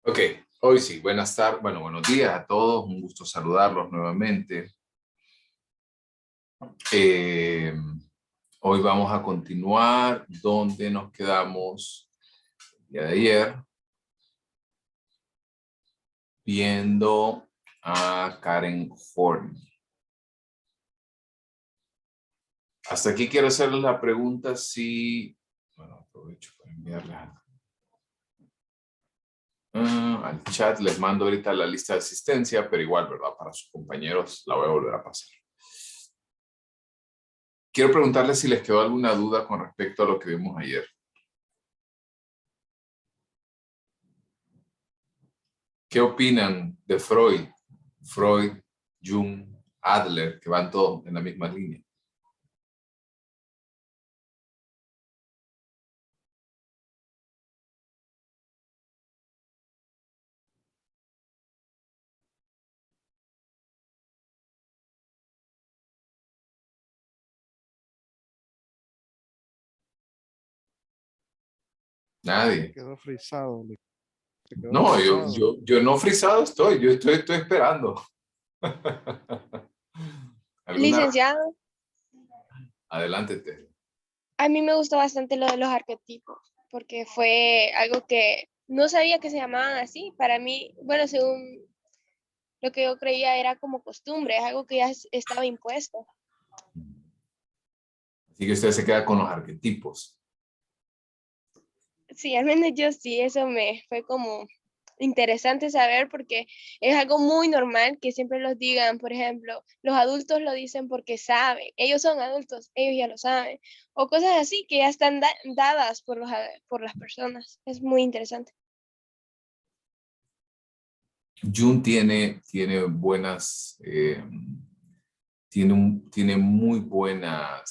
Ok, hoy sí, buenas tardes, bueno, buenos días a todos, un gusto saludarlos nuevamente. Eh, Hoy vamos a continuar donde nos quedamos el día de ayer, viendo a Karen Horn. Hasta aquí quiero hacerles la pregunta si, bueno, aprovecho para enviarla al chat, les mando ahorita la lista de asistencia, pero igual, ¿verdad? Para sus compañeros la voy a volver a pasar. Quiero preguntarles si les quedó alguna duda con respecto a lo que vimos ayer. ¿Qué opinan de Freud? Freud, Jung, Adler, que van todos en la misma línea. Se Nadie. quedó frisado, se quedó No, frisado. yo no frisado estoy, yo estoy esperando. ¿Alguna? Licenciado, Adelante, Tere. a mí me gustó bastante lo de los arquetipos, porque fue algo que no sabía que se llamaban así. Para mí, bueno, según lo que yo creía era como costumbre, es algo que ya estaba impuesto. Así que usted se queda con los arquetipos. Sí, al menos yo sí, eso me fue como interesante saber porque es algo muy normal que siempre los digan. Por ejemplo, los adultos lo dicen porque saben, ellos son adultos, ellos ya lo saben, o cosas así que ya están dadas por las personas. Es muy interesante. Jung tiene buenas, tiene muy buenos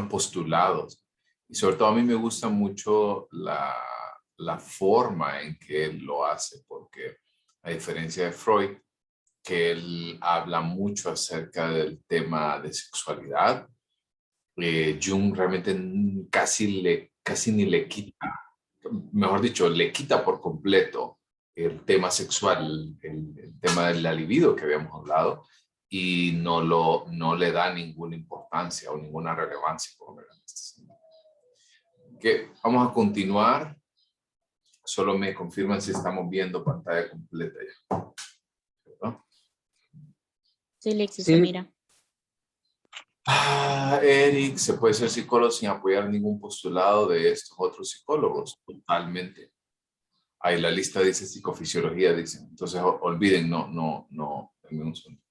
postulados. Y sobre todo a mí me gusta mucho la forma en que él lo hace, porque a diferencia de Freud, que él habla mucho acerca del tema de sexualidad, Jung realmente casi ni le quita, mejor dicho, le quita por completo el tema sexual, el tema de la libido que habíamos hablado, y no le da ninguna importancia o ninguna relevancia. Que vamos a continuar. Solo me confirman si estamos viendo pantalla completa ya, ¿verdad? Sí, Lexi, se mira. Eric, ¿se puede ser psicólogo sin apoyar ningún postulado de estos otros psicólogos? Totalmente. Ahí la lista dice psicofisiología, dicen. Entonces, olviden, no, denme un segundo.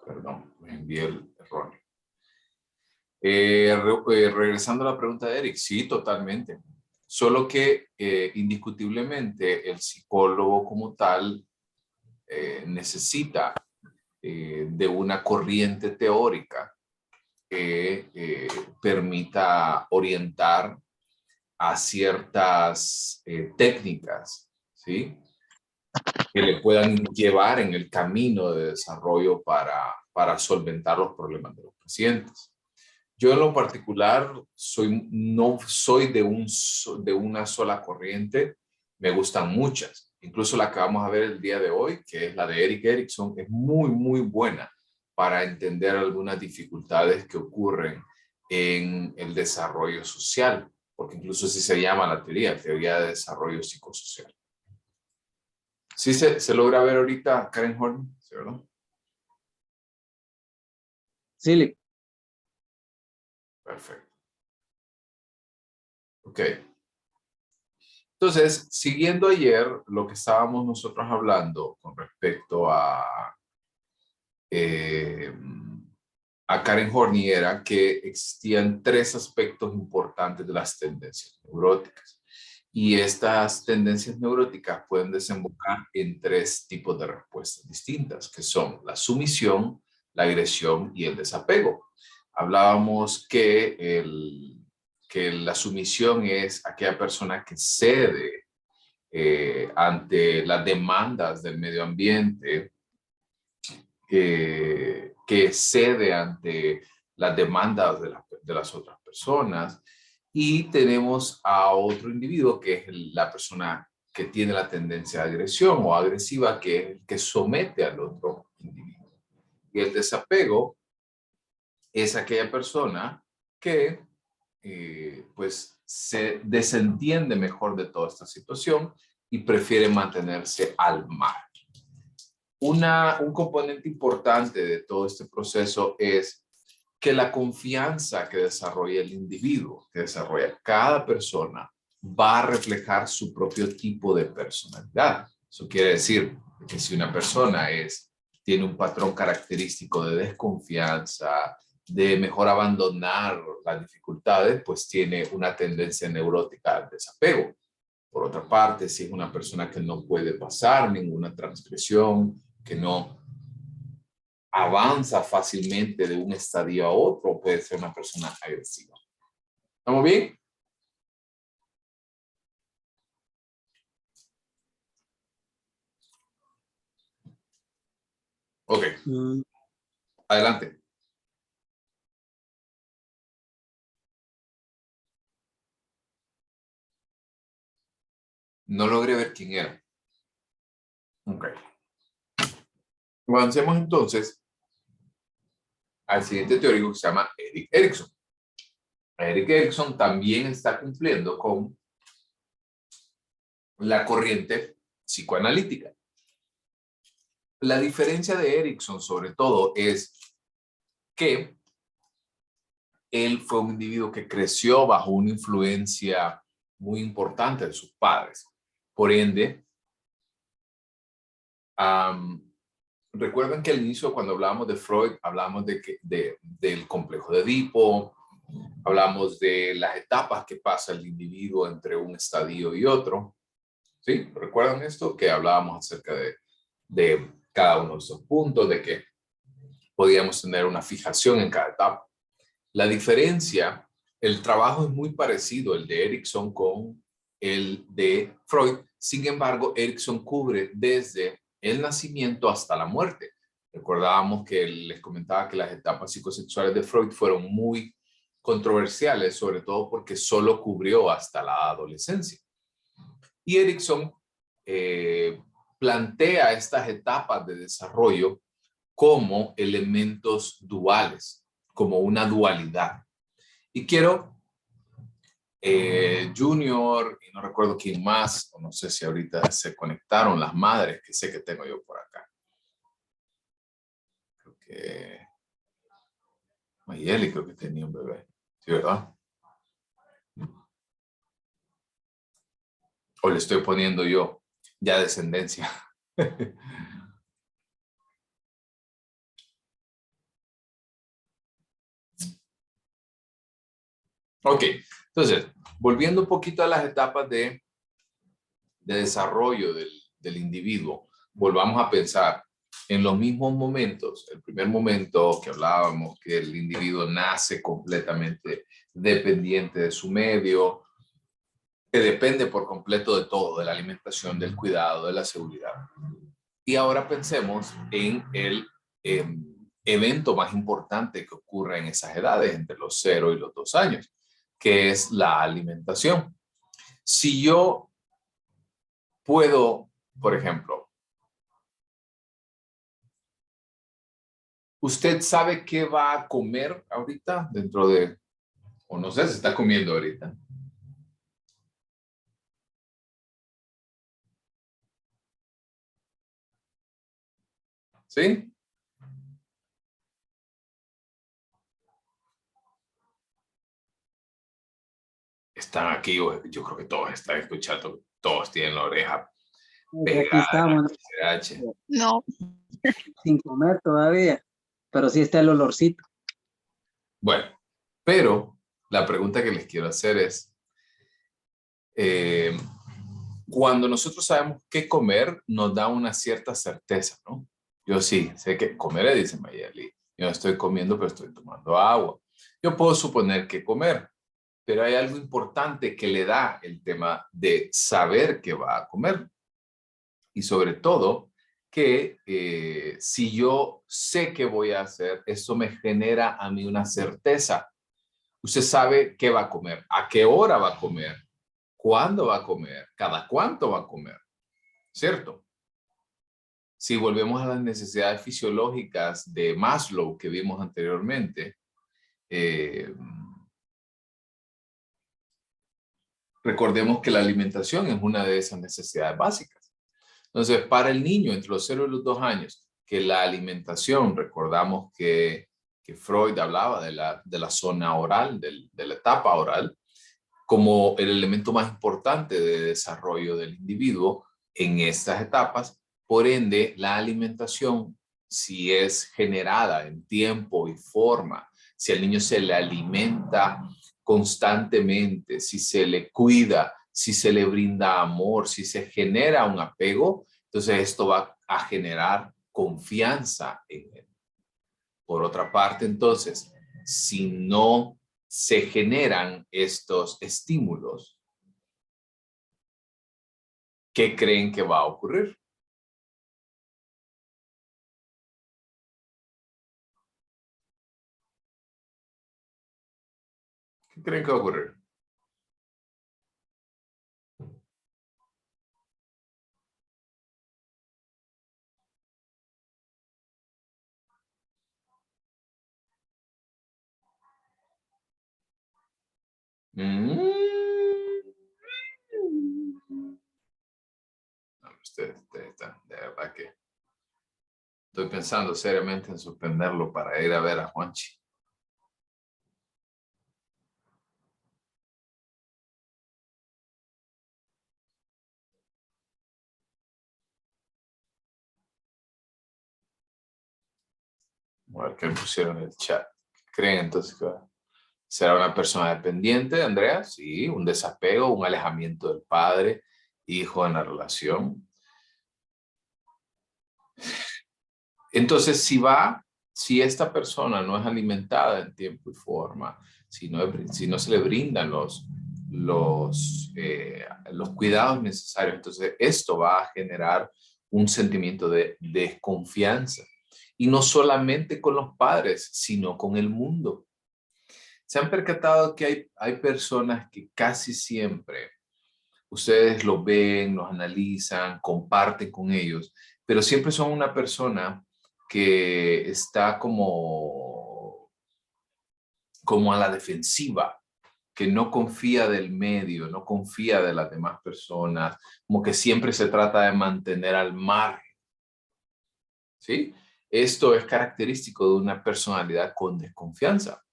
Perdón, me envié el error. Regresando a la pregunta de Eric, sí, totalmente. Solo que indiscutiblemente el psicólogo como tal necesita de una corriente teórica que permita orientar a ciertas técnicas, ¿sí? Que le puedan llevar en el camino de desarrollo para solventar los problemas de los pacientes. Yo en lo particular no soy de una sola corriente, me gustan muchas. Incluso la que vamos a ver el día de hoy, que es la de Erik Erikson, es muy, muy buena para entender algunas dificultades que ocurren en el desarrollo social, porque incluso así se llama la teoría de desarrollo psicosocial. ¿Sí se logra ver ahorita Karen Horn? ¿Sí, verdad? Sí, Perfecto. Ok. Entonces, siguiendo ayer lo que estábamos nosotros hablando con respecto eh, a Karen Horney era que existían tres aspectos importantes de las tendencias neuróticas. Y estas tendencias neuróticas pueden desembocar en tres tipos de respuestas distintas, que son la sumisión, la agresión y el desapego. Hablábamos que la sumisión es aquella persona que cede ante las demandas del medio ambiente, que cede ante las demandas de las otras personas. Y tenemos a otro individuo que es la persona que tiene la tendencia de agresión o agresiva, que somete al otro individuo. Y el desapego es aquella persona que pues se desentiende mejor de toda esta situación y prefiere mantenerse al margen. Un componente importante de todo este proceso es que la confianza que desarrolla el individuo, que desarrolla cada persona, va a reflejar su propio tipo de personalidad. Eso quiere decir que si una persona tiene un patrón característico de desconfianza, de mejor abandonar las dificultades, pues tiene una tendencia neurótica al desapego. Por otra parte, si es una persona que no puede pasar ninguna transgresión, que no avanza fácilmente de un estadio a otro, puede ser una persona agresiva. ¿Estamos bien? Ok. Adelante. No logré ver quién era. Ok. Avancemos entonces al siguiente teórico que se llama Erik Erikson. Erik Erikson también está cumpliendo con la corriente psicoanalítica. La diferencia de Erikson, sobre todo, es que él fue un individuo que creció bajo una influencia muy importante de sus padres. Por ende, recuerden que al inicio, cuando hablábamos de Freud, hablábamos del complejo de Edipo, hablamos de las etapas que pasa el individuo entre un estadio y otro. ¿Sí? ¿Recuerdan esto? Que hablábamos acerca de cada uno de estos puntos, de que podíamos tener una fijación en cada etapa. La diferencia, el trabajo es muy parecido, el de Erikson con el de Freud. Sin embargo, Erikson cubre desde el nacimiento hasta la muerte. Recordábamos que les comentaba que las etapas psicosexuales de Freud fueron muy controversiales, sobre todo porque solo cubrió hasta la adolescencia. Y Erikson plantea estas etapas de desarrollo como elementos duales, como una dualidad. Y quiero, Junior, y no recuerdo quién más, o no sé si ahorita se conectaron las madres, que sé que tengo yo por acá. Creo que Mayeli creo que tenía un bebé, ¿sí, verdad? O le estoy poniendo yo ya descendencia. Ok, entonces, volviendo un poquito a las etapas de desarrollo del individuo, volvamos a pensar en los mismos momentos. El primer momento que hablábamos, que el individuo nace completamente dependiente de su medio, que depende por completo de todo, de la alimentación, del cuidado, de la seguridad. Y ahora pensemos en el evento más importante que ocurre en esas edades, entre los 0 y los 2 años, que es la alimentación. Si yo puedo, por ejemplo, ¿usted sabe qué va a comer ahorita dentro de, o no sé, se está comiendo ahorita? ¿Sí? Están aquí, yo creo que todos están escuchando, todos tienen la oreja Aquí estamos, pegada. No, sin comer todavía, pero sí está el olorcito. Bueno, pero la pregunta que les quiero hacer es, cuando nosotros sabemos qué comer, nos da una cierta certeza, ¿no? Yo sí, sé que comeré, dice Mayeli. Yo no estoy comiendo, pero estoy tomando agua. Yo puedo suponer qué comer, pero hay algo importante que le da el tema de saber qué va a comer. Y sobre todo, que si yo sé qué voy a hacer, eso me genera a mí una certeza. Usted sabe qué va a comer, a qué hora va a comer, cuándo va a comer, cada cuánto va a comer, ¿cierto? Si volvemos a las necesidades fisiológicas de Maslow que vimos anteriormente, recordemos que la alimentación es una de esas necesidades básicas. Entonces, para el niño entre los 0 y los 2 años, que la alimentación, recordamos que Freud hablaba de la zona oral, de la etapa oral, como el elemento más importante de desarrollo del individuo en estas etapas. Por ende, la alimentación, si es generada en tiempo y forma, si al niño se le alimenta constantemente, si se le cuida, si se le brinda amor, si se genera un apego, entonces esto va a generar confianza en él. Por otra parte, entonces, si no se generan estos estímulos, ¿qué creen que va a ocurrir? ¿Qué creen que va a ocurrir? No, ustedes están, de verdad que estoy pensando seriamente en suspenderlo para ir a ver a Juanchi. A ver qué me pusieron en el chat. ¿Creen entonces que será una persona dependiente, Andrea? Sí, un desapego, un alejamiento del padre, hijo en la relación. Entonces, si esta persona no es alimentada en tiempo y forma, si no se le brindan los cuidados necesarios, entonces esto va a generar un sentimiento de desconfianza. Y no solamente con los padres, sino con el mundo. ¿Se han percatado que hay personas que casi siempre ustedes los ven, los analizan, comparten con ellos, pero siempre son una persona que está como a la defensiva, que no confía del medio, no confía de las demás personas, como que siempre se trata de mantener al margen, ¿sí? Esto es característico de una personalidad con desconfianza.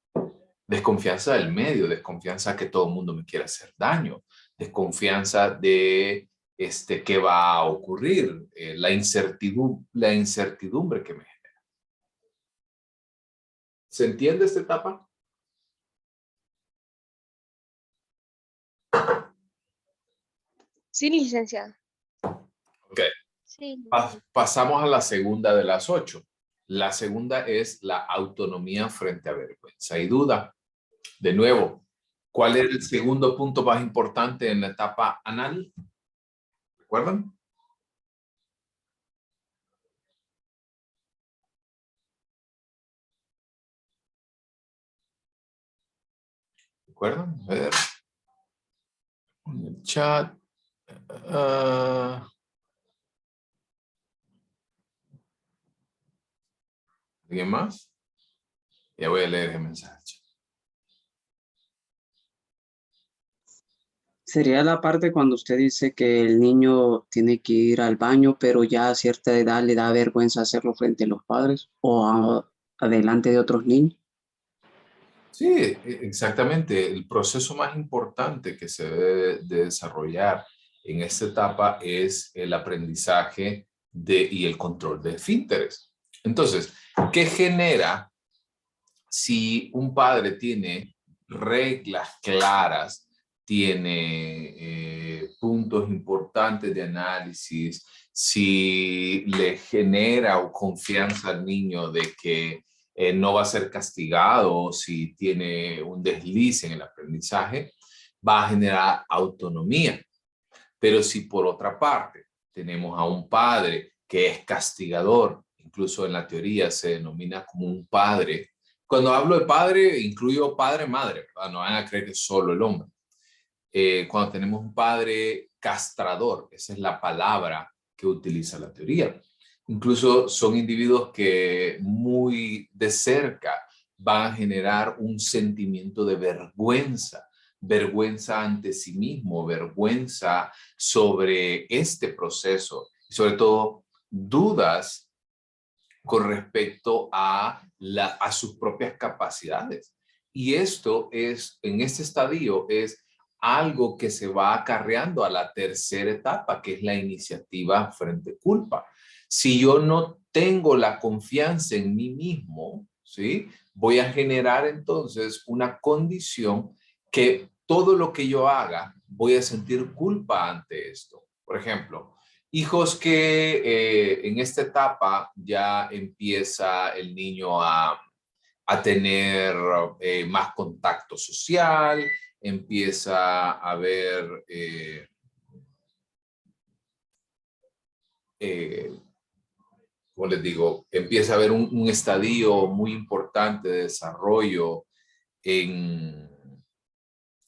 Desconfianza del medio, desconfianza que todo el mundo me quiere hacer daño, desconfianza de qué va a ocurrir, la incertidumbre que me genera. ¿Se entiende esta etapa? Sí, licenciado. Ok. Sí. Pasamos a la segunda de las 8. La segunda es la autonomía frente a vergüenza y duda. De nuevo, ¿cuál es el segundo punto más importante en la etapa anal? ¿Recuerdan? ¿Recuerdan? A ver. En el chat. ¿Alguien más? Ya voy a leer el mensaje. Sería la parte cuando usted dice que el niño tiene que ir al baño, pero ya a cierta edad le da vergüenza hacerlo frente a los padres o adelante de otros niños. Sí, exactamente. El proceso más importante que se debe de desarrollar en esta etapa es el aprendizaje y el control de esfínteres. Entonces, ¿qué genera si un padre tiene reglas claras, tiene puntos importantes de análisis, si le genera confianza al niño de que no va a ser castigado, si tiene un desliz en el aprendizaje, va a generar autonomía? Pero si por otra parte tenemos a un padre que es castigador, incluso en la teoría se denomina como un padre. Cuando hablo de padre, incluyo padre-madre, ¿verdad? No van a creer que es solo el hombre. cuando tenemos un padre castrador, esa es la palabra que utiliza la teoría. Incluso son individuos que muy de cerca van a generar un sentimiento de vergüenza, vergüenza ante sí mismo, vergüenza sobre este proceso y sobre todo dudas con respecto a sus propias capacidades. Y esto es, en este estadio, es algo que se va acarreando a la tercera etapa, que es la iniciativa frente culpa. Si yo no tengo la confianza en mí mismo, ¿sí? Voy a generar entonces una condición que todo lo que yo haga, voy a sentir culpa ante esto. Por ejemplo, hijos que en esta etapa ya empieza el niño a tener más contacto social, empieza a ver como les digo, empieza a haber un estadio muy importante de desarrollo en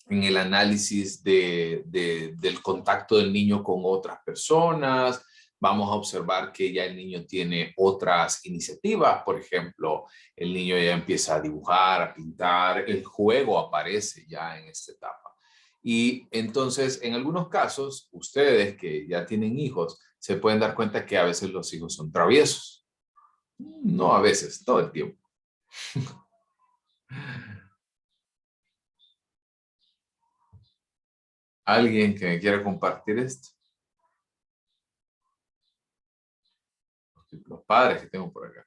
el análisis del contacto del niño con otras personas. Vamos a observar que ya el niño tiene otras iniciativas. Por ejemplo, el niño ya empieza a dibujar, a pintar. El juego aparece ya en esta etapa. Y entonces, en algunos casos, ustedes que ya tienen hijos, se pueden dar cuenta que a veces los hijos son traviesos. No a veces, todo el tiempo. ¿Alguien que me quiera compartir esto? Los padres que tengo por acá.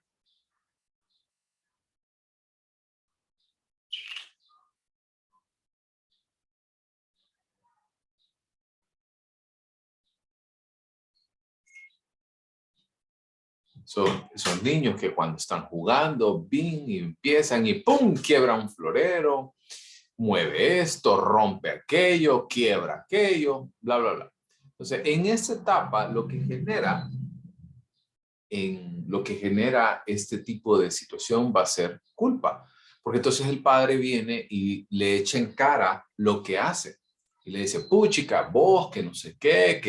Son niños que cuando están jugando, y empiezan y ¡pum! Quiebra un florero, mueve esto, rompe aquello, quiebra aquello, bla, bla, bla. Entonces, en esta etapa, lo que genera este tipo de situación va a ser culpa. Porque entonces el padre viene y le echa en cara lo que hace. Y le dice, puchica, vos, que no sé qué,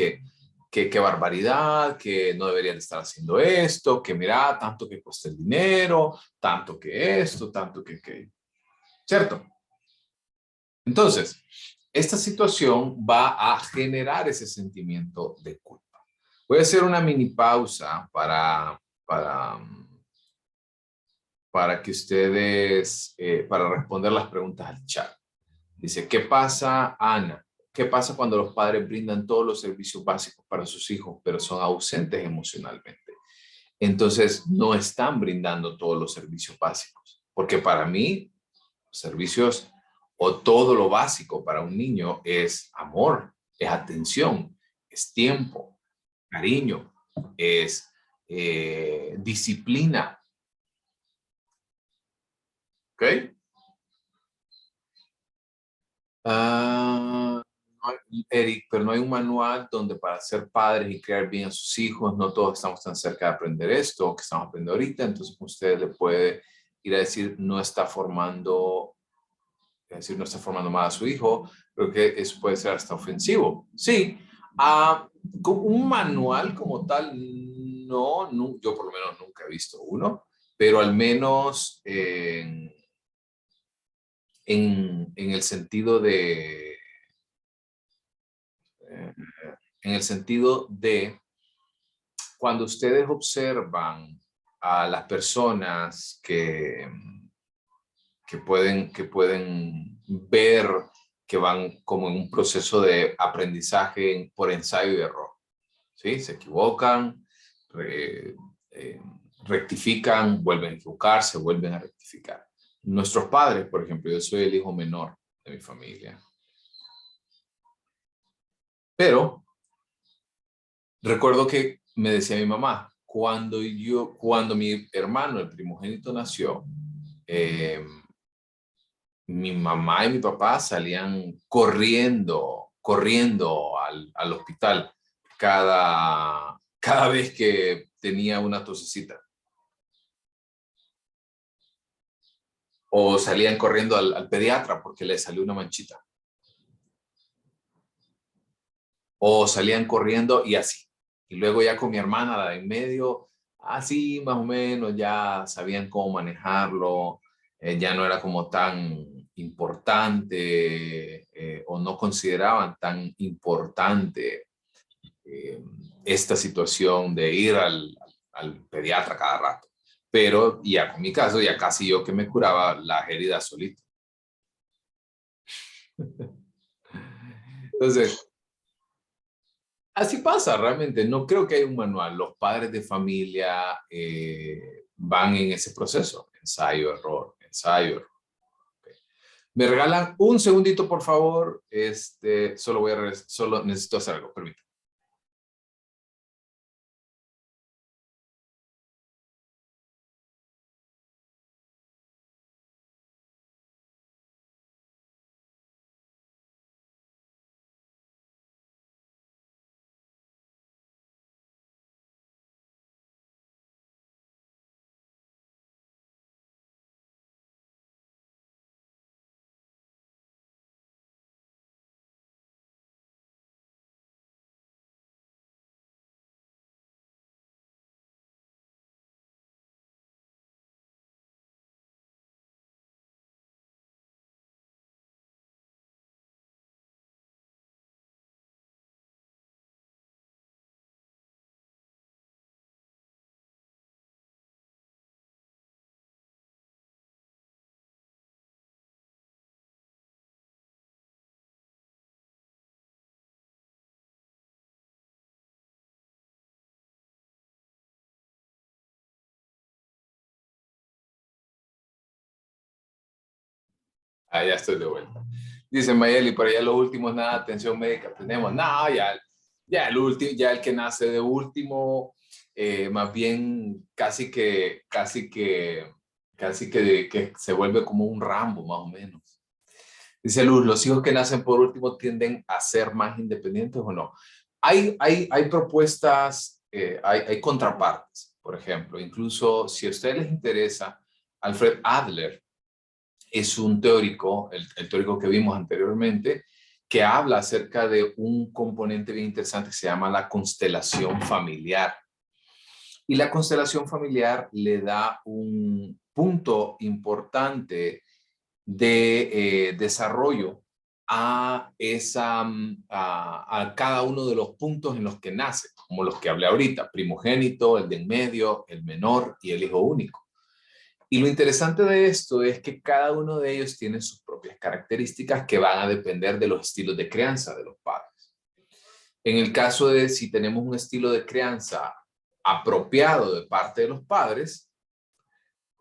qué barbaridad, que no deberían estar haciendo esto, que mira, tanto que cuesta el dinero, tanto que esto, tanto que aquello. ¿Cierto? Entonces, esta situación va a generar ese sentimiento de culpa. Voy a hacer una mini pausa para que ustedes, para responder las preguntas al chat. Dice, ¿qué pasa, Ana? ¿Qué pasa cuando los padres brindan todos los servicios básicos para sus hijos, pero son ausentes emocionalmente? Entonces, no están brindando todos los servicios básicos. Porque para mí, servicios o todo lo básico para un niño es amor, es atención, es tiempo, cariño, es disciplina. ¿Ok? Eric, pero no hay un manual donde para ser padres y criar bien a sus hijos, no todos estamos tan cerca de aprender esto que estamos aprendiendo ahorita, entonces usted le puede ir a decir, no está formando mal a su hijo, creo que eso puede ser hasta ofensivo. Sí, un manual como tal, no, yo por lo menos nunca he visto uno, pero al menos en el sentido de cuando ustedes observan a las personas que pueden ver que van como en un proceso de aprendizaje por ensayo y error, ¿sí? Se equivocan, rectifican, vuelven a equivocarse, vuelven a rectificar. Nuestros padres, por ejemplo, yo soy el hijo menor de mi familia. Pero recuerdo que me decía mi mamá, cuando mi hermano, el primogénito, nació, mi mamá y mi papá salían corriendo al hospital cada vez que tenía una tosecita. O salían corriendo al pediatra porque le salió una manchita. o salían corriendo y así. Y luego ya con mi hermana, la de en medio, así más o menos ya sabían cómo manejarlo, ya no era como tan importante o no consideraban tan importante eh, esta situación de ir al pediatra cada rato. Pero ya con mi caso, ya casi yo que me curaba las heridas solito. Entonces, así pasa realmente. No creo que haya un manual. Los padres de familia van en ese proceso. Ensayo, error, ensayo, error. Okay. Me regalan un segundito, por favor. Solo necesito hacer algo. Permítanme. Ah, ya estoy de vuelta. Dice Mayeli, pero ya los últimos, nada, atención médica tenemos. No, ya el último, ya el que nace de último, más bien que se vuelve como un Rambo, más o menos. Dice Luz, ¿los hijos que nacen por último tienden a ser más independientes o no? Hay propuestas, hay contrapartes, por ejemplo. Incluso si a ustedes les interesa, Alfred Adler es un teórico, el teórico que vimos anteriormente, que habla acerca de un componente bien interesante que se llama la constelación familiar. Y la constelación familiar le da un punto importante de desarrollo a cada uno de los puntos en los que nace, como los que hablé ahorita, primogénito, el de en medio, el menor y el hijo único. Y lo interesante de esto es que cada uno de ellos tiene sus propias características que van a depender de los estilos de crianza de los padres. En el caso de si tenemos un estilo de crianza apropiado de parte de los padres,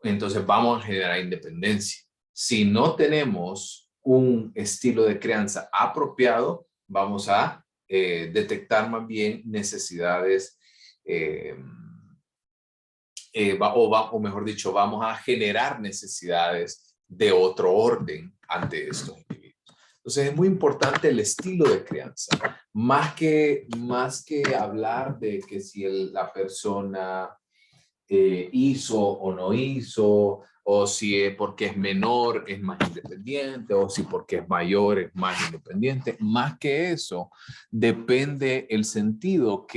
entonces vamos a generar independencia. Si no tenemos un estilo de crianza apropiado, vamos a detectar más bien necesidades o mejor dicho, vamos a generar necesidades de otro orden ante estos individuos. Entonces es muy importante el estilo de crianza, más que hablar de que si la persona hizo o no hizo, o si porque es menor es más independiente, o si porque es mayor es más independiente. Más que eso, depende el sentido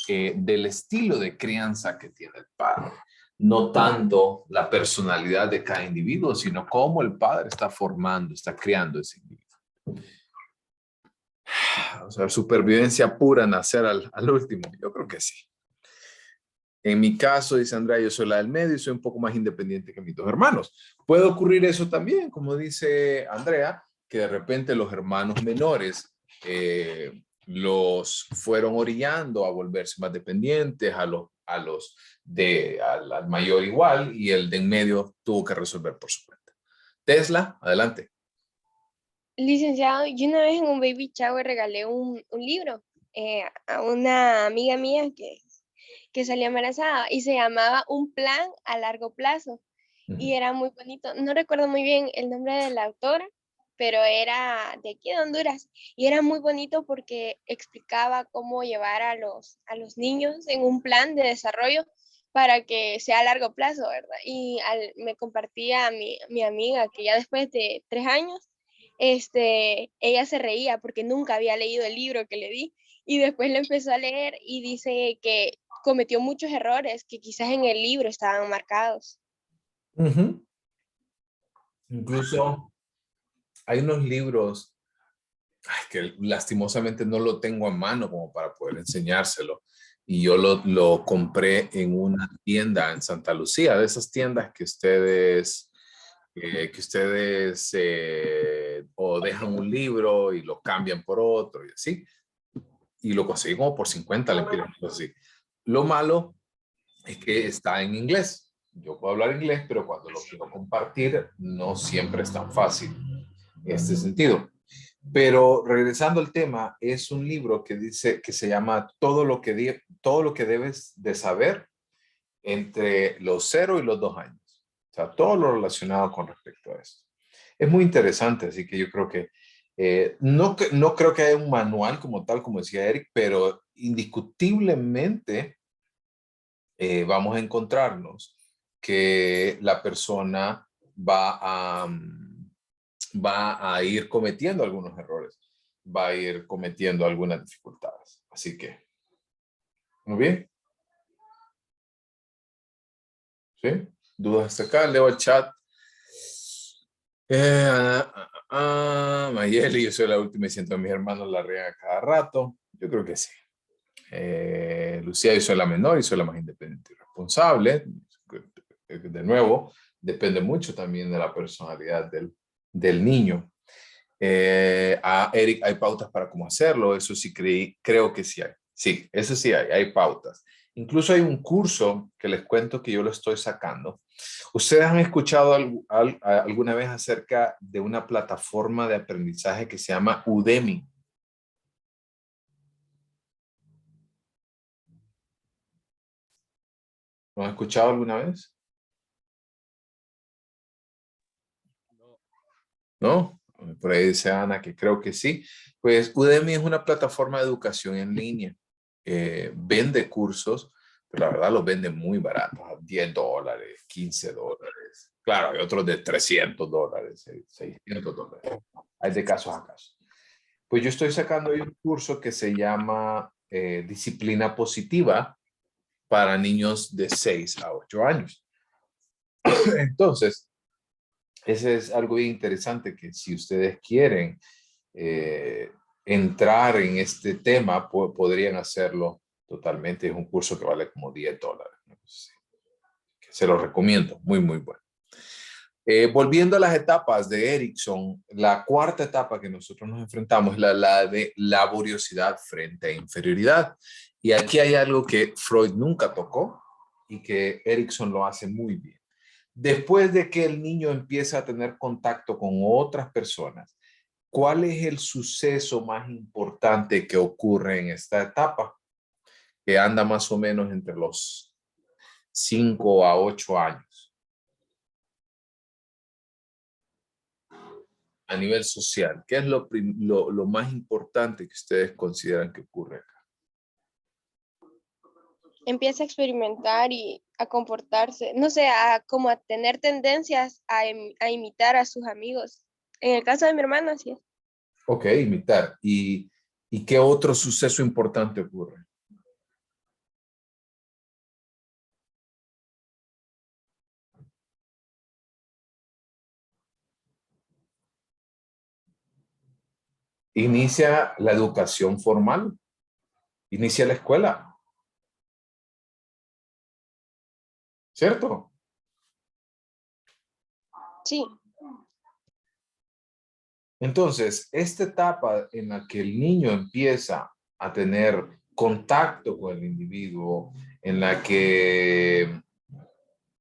del estilo de crianza que tiene el padre. No tanto la personalidad de cada individuo, sino cómo el padre está formando, está criando ese individuo. O sea, supervivencia pura, nacer al último. Yo creo que sí. En mi caso, dice Andrea, yo soy la del medio y soy un poco más independiente que mis dos hermanos. Puede ocurrir eso también, como dice Andrea, que de repente los hermanos menores los fueron orillando a volverse más dependientes, al mayor igual, y el de en medio tuvo que resolver por su cuenta. Tesla, adelante. Licenciado, yo una vez en un baby shower regalé un libro a una amiga mía que salió embarazada y se llamaba Un plan a largo plazo y era muy bonito. No recuerdo muy bien el nombre de la autora, pero era de aquí de Honduras y era muy bonito porque explicaba cómo llevar a los niños en un plan de desarrollo para que sea a largo plazo, ¿verdad? Y me compartía a mi amiga que ya después de 3 años, ella se reía porque nunca había leído el libro que le di Y después lo empezó a leer y dice que cometió muchos errores que quizás en el libro estaban marcados. Ujú. Incluso hay unos libros que lastimosamente no lo tengo a mano como para poder enseñárselo. Y yo lo compré en una tienda en Santa Lucía, de esas tiendas que ustedes o dejan un libro y lo cambian por otro y así. Y lo conseguí como por 50 lempiras, así. Lo malo es que está en inglés. Yo puedo hablar inglés, pero cuando lo quiero compartir no siempre es tan fácil en este sentido. Pero regresando al tema, es un libro que dice que se llama todo lo que debes de saber entre los 0 y los 2 años. O sea, todo lo relacionado con respecto a esto. Es muy interesante, así que yo creo que no creo que haya un manual como tal, como decía Eric, pero indiscutiblemente vamos a encontrarnos que la persona va a ir cometiendo algunos errores, va a ir cometiendo algunas dificultades. Así que, muy bien. ¿Sí? ¿Dudas hasta acá? Leo el chat. Mayeli, yo soy la última y siento a mis hermanos la riegan cada rato. Yo creo que sí. Lucía, yo soy la menor y soy la más independiente y responsable. De nuevo, depende mucho también de la personalidad del niño. A Eric, hay pautas para cómo hacerlo. Eso sí creo que sí hay. Sí, eso sí hay pautas. Incluso hay un curso que les cuento que yo lo estoy sacando. ¿Ustedes han escuchado alguna vez acerca de una plataforma de aprendizaje que se llama Udemy? ¿Lo han escuchado alguna vez? ¿No? Por ahí dice Ana que creo que sí. Pues Udemy es una plataforma de educación en línea. Vende cursos, pero la verdad los vende muy baratos, a $10, $15. Claro, hay otros de $300, $600. Hay de casos a casos. Pues yo estoy sacando hoy un curso que se llama Disciplina Positiva para niños de 6 a 8 años. Entonces, ese es algo bien interesante que si ustedes quieren eh, entrar en este tema, podrían hacerlo totalmente. Es un curso que vale como $10. ¿No? Que se lo recomiendo, muy, muy bueno. Volviendo a las etapas de Erikson, la cuarta etapa que nosotros nos enfrentamos es la de laboriosidad frente a inferioridad. Y aquí hay algo que Freud nunca tocó y que Erikson lo hace muy bien. Después de que el niño empieza a tener contacto con otras personas, ¿cuál es el suceso más importante que ocurre en esta etapa? Que anda más o menos entre los 5 a 8 años. A nivel social, ¿qué es lo más importante que ustedes consideran que ocurre acá? Empieza a experimentar y a comportarse, no sé, como a tener tendencias a imitar a sus amigos. En el caso de mi hermano, así es. Ok, imitar. ¿Y qué otro suceso importante ocurre? Inicia la educación formal, inicia la escuela, ¿cierto? Sí, Entonces, esta etapa en la que el niño empieza a tener contacto con el individuo, en la que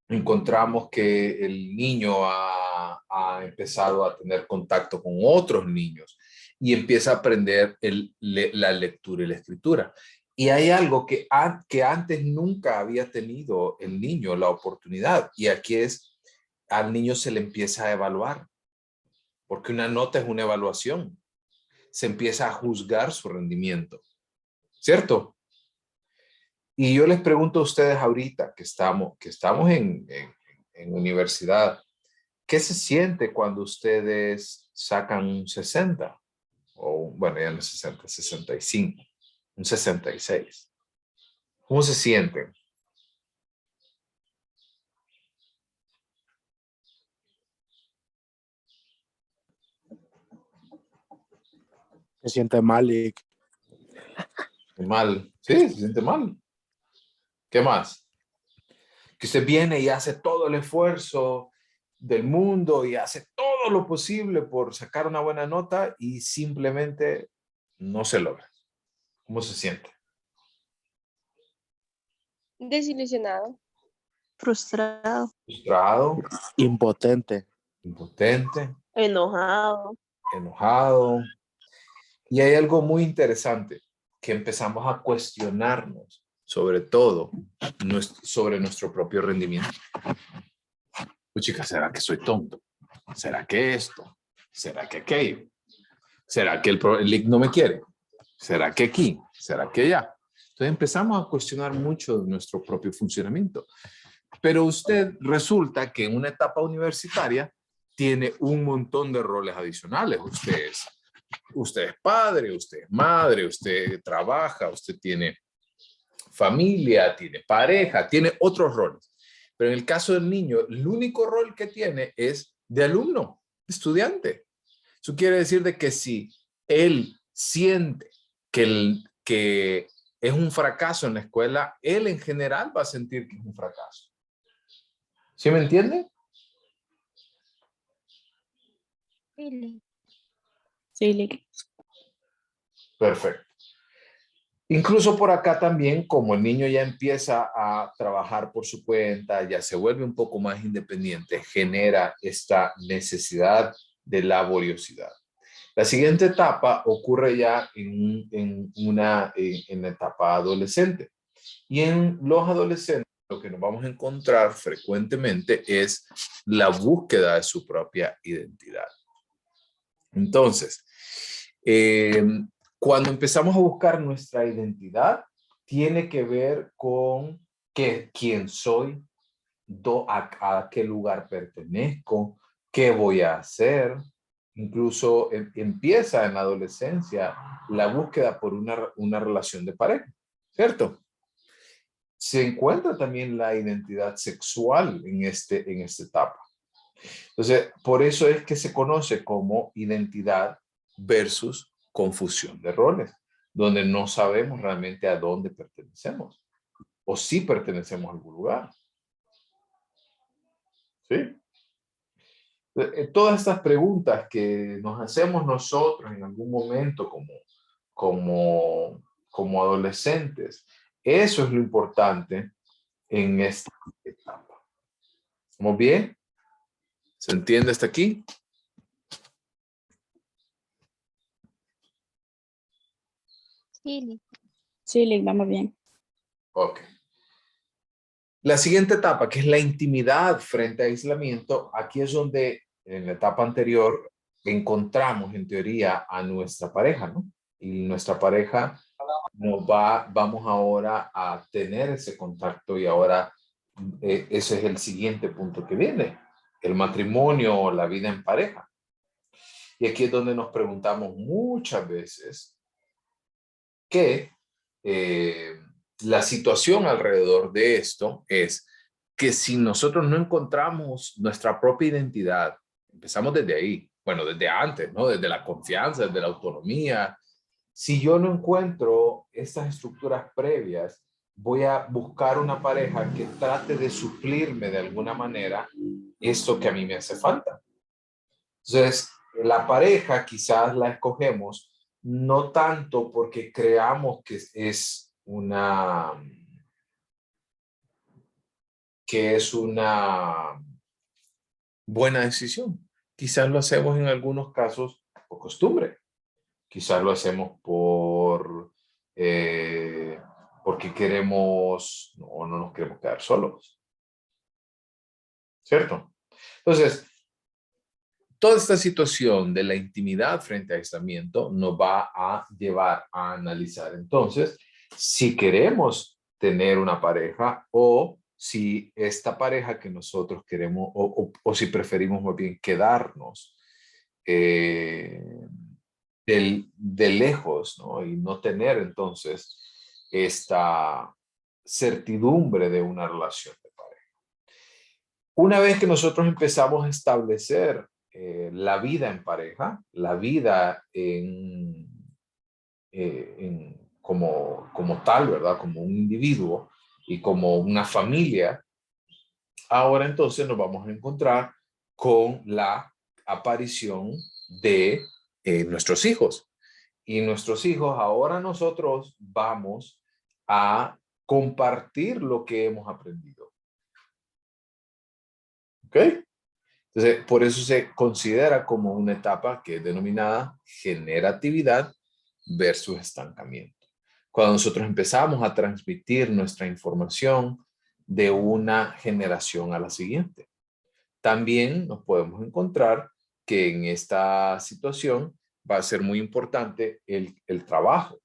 encontramos que el niño ha empezado a tener contacto con otros niños y empieza a aprender la lectura y la escritura. Y hay algo que antes nunca había tenido el niño la oportunidad, y aquí es, al niño se le empieza a evaluar, porque una nota es una evaluación. Se empieza a juzgar su rendimiento, ¿cierto? Y yo les pregunto a ustedes ahorita que estamos en universidad, ¿qué se siente cuando ustedes sacan un 60? O bueno, ya no 60, 65. Un 66. ¿Cómo se sienten? Se siente mal, Lick. Mal. Sí, se siente mal. ¿Qué más? Que usted viene y hace todo el esfuerzo del mundo y hace todo lo posible por sacar una buena nota y simplemente no se logra. ¿Cómo se siente? Desilusionado. Frustrado. Frustrado, Impotente. impotente, Enojado. enojado. Y hay algo muy interesante que empezamos a cuestionarnos, sobre todo sobre nuestro propio rendimiento. Pues chica, ¿será que soy tonto? ¿Será que esto? ¿Será que aquello? ¿Será que el league no me quiere? ¿Será que aquí? ¿Será que allá? Entonces empezamos a cuestionar mucho de nuestro propio funcionamiento. Pero usted resulta que en una etapa universitaria tiene un montón de roles adicionales. Usted es padre, usted es madre, usted trabaja, usted tiene familia, tiene pareja, tiene otros roles. Pero en el caso del niño, el único rol que tiene es de alumno, estudiante. Eso quiere decir de que si él siente que es un fracaso en la escuela, él en general va a sentir que es un fracaso. ¿Sí me entiende? Sí, Lick. Perfecto. Incluso por acá también, como el niño ya empieza a trabajar por su cuenta, ya se vuelve un poco más independiente, genera esta necesidad de laboriosidad. La siguiente etapa ocurre ya en la etapa adolescente. Y en los adolescentes lo que nos vamos a encontrar frecuentemente es la búsqueda de su propia identidad. Entonces, cuando empezamos a buscar nuestra identidad, tiene que ver con quién soy, a qué lugar pertenezco, qué voy a hacer. Incluso empieza en la adolescencia la búsqueda por una relación de pareja, ¿cierto? Se encuentra también la identidad sexual en esta etapa. Entonces, por eso es que se conoce como identidad versus confusión de roles, donde no sabemos realmente a dónde pertenecemos o si pertenecemos a algún lugar. ¿Sí? Todas estas preguntas que nos hacemos nosotros en algún momento como adolescentes, eso es lo importante en esta etapa. ¿Estamos bien? ¿Se entiende hasta aquí? Sí. Sí, Lick, vamos bien. Ok. La siguiente etapa, que es la intimidad frente a aislamiento, aquí es donde en la etapa anterior encontramos en teoría a nuestra pareja, ¿no? Y nuestra pareja vamos ahora a tener ese contacto y ahora ese es el siguiente punto que viene, el matrimonio o la vida en pareja. Y aquí es donde nos preguntamos muchas veces que la situación alrededor de esto es que si nosotros no encontramos nuestra propia identidad, empezamos desde ahí, bueno, desde antes, ¿no? Desde la confianza, desde la autonomía. Si yo no encuentro estas estructuras previas, voy a buscar una pareja que trate de suplirme de alguna manera esto que a mí me hace falta. Entonces, la pareja quizás la escogemos no tanto porque creamos que es una buena decisión. Quizás lo hacemos en algunos casos por costumbre. Quizás lo hacemos porque queremos o no nos queremos quedar solos. ¿Cierto? Entonces, toda esta situación de la intimidad frente a aislamiento nos va a llevar a analizar entonces si queremos tener una pareja o si esta pareja que nosotros queremos o si preferimos más bien quedarnos de lejos, ¿no? Y no tener entonces esta certidumbre de una relación de pareja. Una vez que nosotros empezamos a establecer la vida en pareja, la vida como tal, ¿verdad? Como un individuo y como una familia, ahora entonces nos vamos a encontrar con la aparición de nuestros hijos. Y nuestros hijos, ahora nosotros vamos a compartir lo que hemos aprendido. ¿Ok? Entonces, por eso se considera como una etapa que es denominada generatividad versus estancamiento. Cuando nosotros empezamos a transmitir nuestra información de una generación a la siguiente. También nos podemos encontrar que en esta situación va a ser muy importante el trabajo.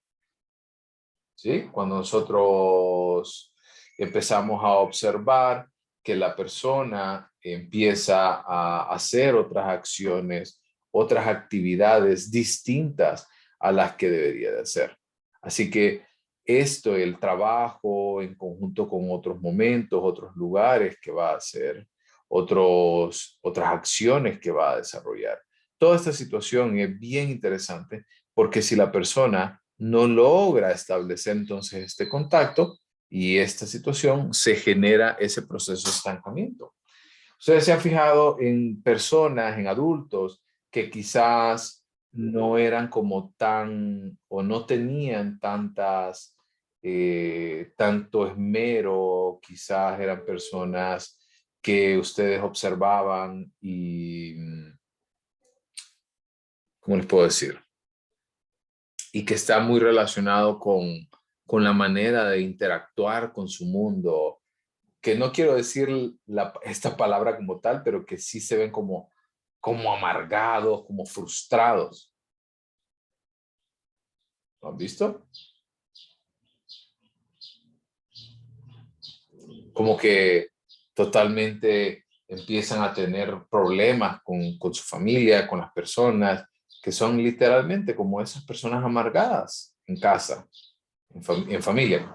¿Sí? Cuando nosotros empezamos a observar que la persona empieza a hacer otras acciones, otras actividades distintas a las que debería de hacer. Así que esto, el trabajo en conjunto con otros momentos, otros lugares que va a hacer, otras acciones que va a desarrollar. Toda esta situación es bien interesante porque si la persona no logra establecer entonces este contacto y esta situación, se genera ese proceso de estancamiento. Ustedes se han fijado en personas, en adultos, que quizás no eran como tan o no tenían tanto esmero, quizás eran personas que ustedes observaban y, ¿cómo les puedo decir? Y que está muy relacionado con la manera de interactuar con su mundo, que no quiero decir esta palabra como tal, pero que sí se ven como amargados, como frustrados. ¿Lo han visto? Como que totalmente empiezan a tener problemas con su familia, con las personas, que son literalmente como esas personas amargadas en casa, en familia.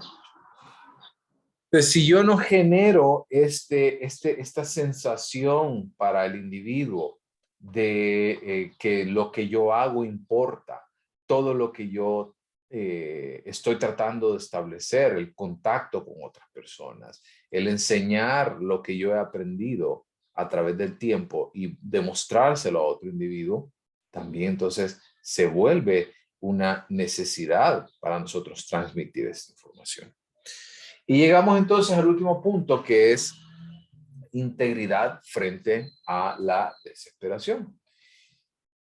Entonces, si yo no genero esta sensación para el individuo de que lo que yo hago importa, todo lo que yo estoy tratando de establecer, el contacto con otras personas, el enseñar lo que yo he aprendido a través del tiempo y demostrárselo a otro individuo, también entonces se vuelve una necesidad para nosotros transmitir esta información. Y llegamos entonces al último punto, que es integridad frente a la desesperación,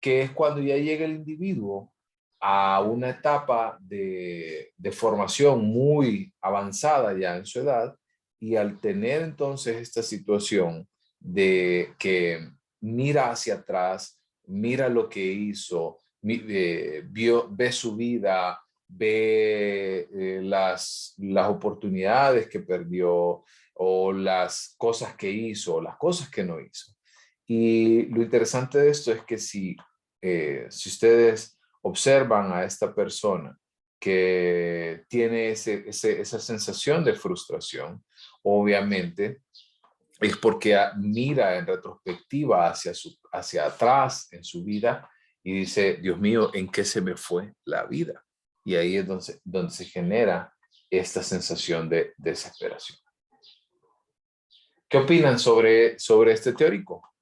que es cuando ya llega el individuo a una etapa de formación muy avanzada ya en su edad, y al tener entonces esta situación de que mira hacia atrás, mira lo que hizo, ve su vida, ve las oportunidades que perdió o las cosas que hizo o las cosas que no hizo. Y lo interesante de esto es que si ustedes observan a esta persona que tiene esa sensación de frustración, obviamente es porque mira en retrospectiva hacia atrás en su vida y dice, Dios mío, ¿en qué se me fue la vida? Y ahí es donde se genera esta sensación de desesperación. ¿Qué opinan sobre este teórico?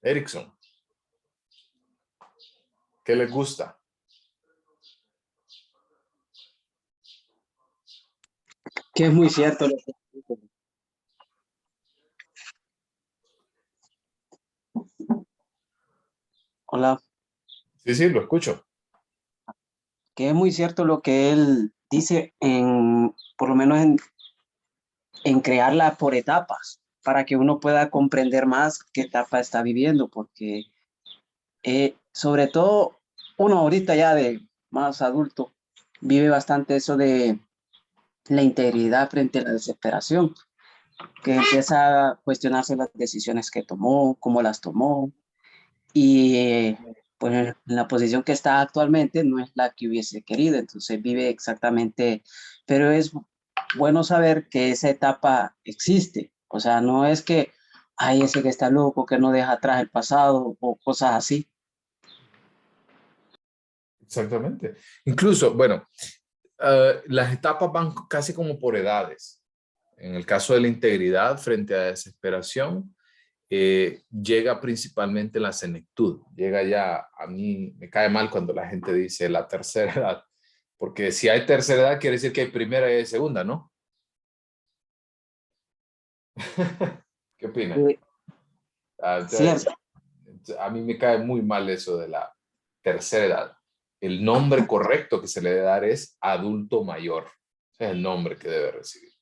Erickson. ¿Qué les gusta? Que es muy cierto lo que dice. Hola, Sí, lo escucho. que es muy cierto lo que él dice por lo menos en crearla por etapas, para que uno pueda comprender más qué etapa está viviendo, porque sobre todo uno ahorita ya de más adulto vive bastante eso de la integridad frente a la desesperación, que empieza a cuestionarse las decisiones que tomó, cómo las tomó, y pues en la posición que está actualmente no es la que hubiese querido, entonces vive exactamente, pero es bueno saber que esa etapa existe, o sea, no es que, ay, ese que está loco, que no deja atrás el pasado o cosas así. Exactamente. Incluso, bueno, las etapas van casi como por edades. En el caso de la integridad frente a desesperación, llega principalmente la senectud. Llega ya, a mí me cae mal cuando la gente dice la tercera edad, porque si hay tercera edad quiere decir que hay primera y hay segunda, ¿no? ¿Qué opinan? Eh, Entonces, Cierto, a mí me cae muy mal eso de la tercera edad. El nombre correcto que se le debe dar es adulto mayor. Ese es el nombre que debe recibir.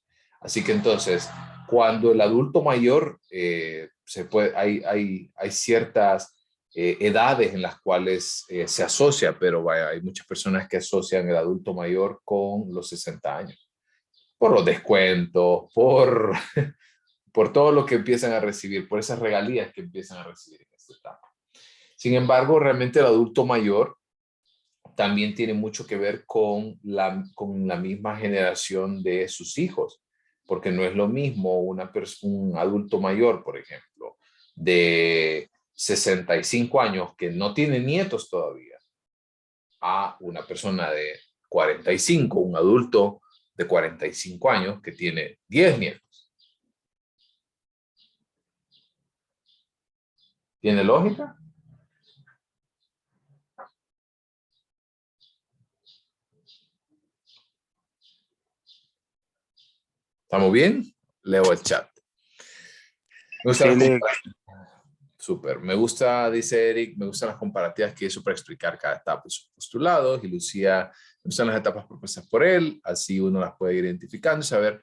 Así que entonces, cuando el adulto mayor, hay ciertas edades en las cuales se asocia, pero vaya, hay muchas personas que asocian el adulto mayor con los 60 años, por los descuentos, por todo lo que empiezan a recibir, por esas regalías que empiezan a recibir en esta etapa. Sin embargo, realmente el adulto mayor también tiene mucho que ver con la misma generación de sus hijos, porque no es lo mismo un adulto mayor, por ejemplo, de 65 años que no tiene nietos todavía, a una persona de 45, un adulto de 45 años que tiene 10 nietos. ¿Tiene lógica? ¿Estamos bien? Leo el chat. Me gusta Sí, Lick. Súper. Me gusta, dice Eric, me gustan las comparativas que hizo para explicar cada etapa de sus postulados. Y Lucía, me gustan las etapas propuestas por él. Así uno las puede ir identificando y saber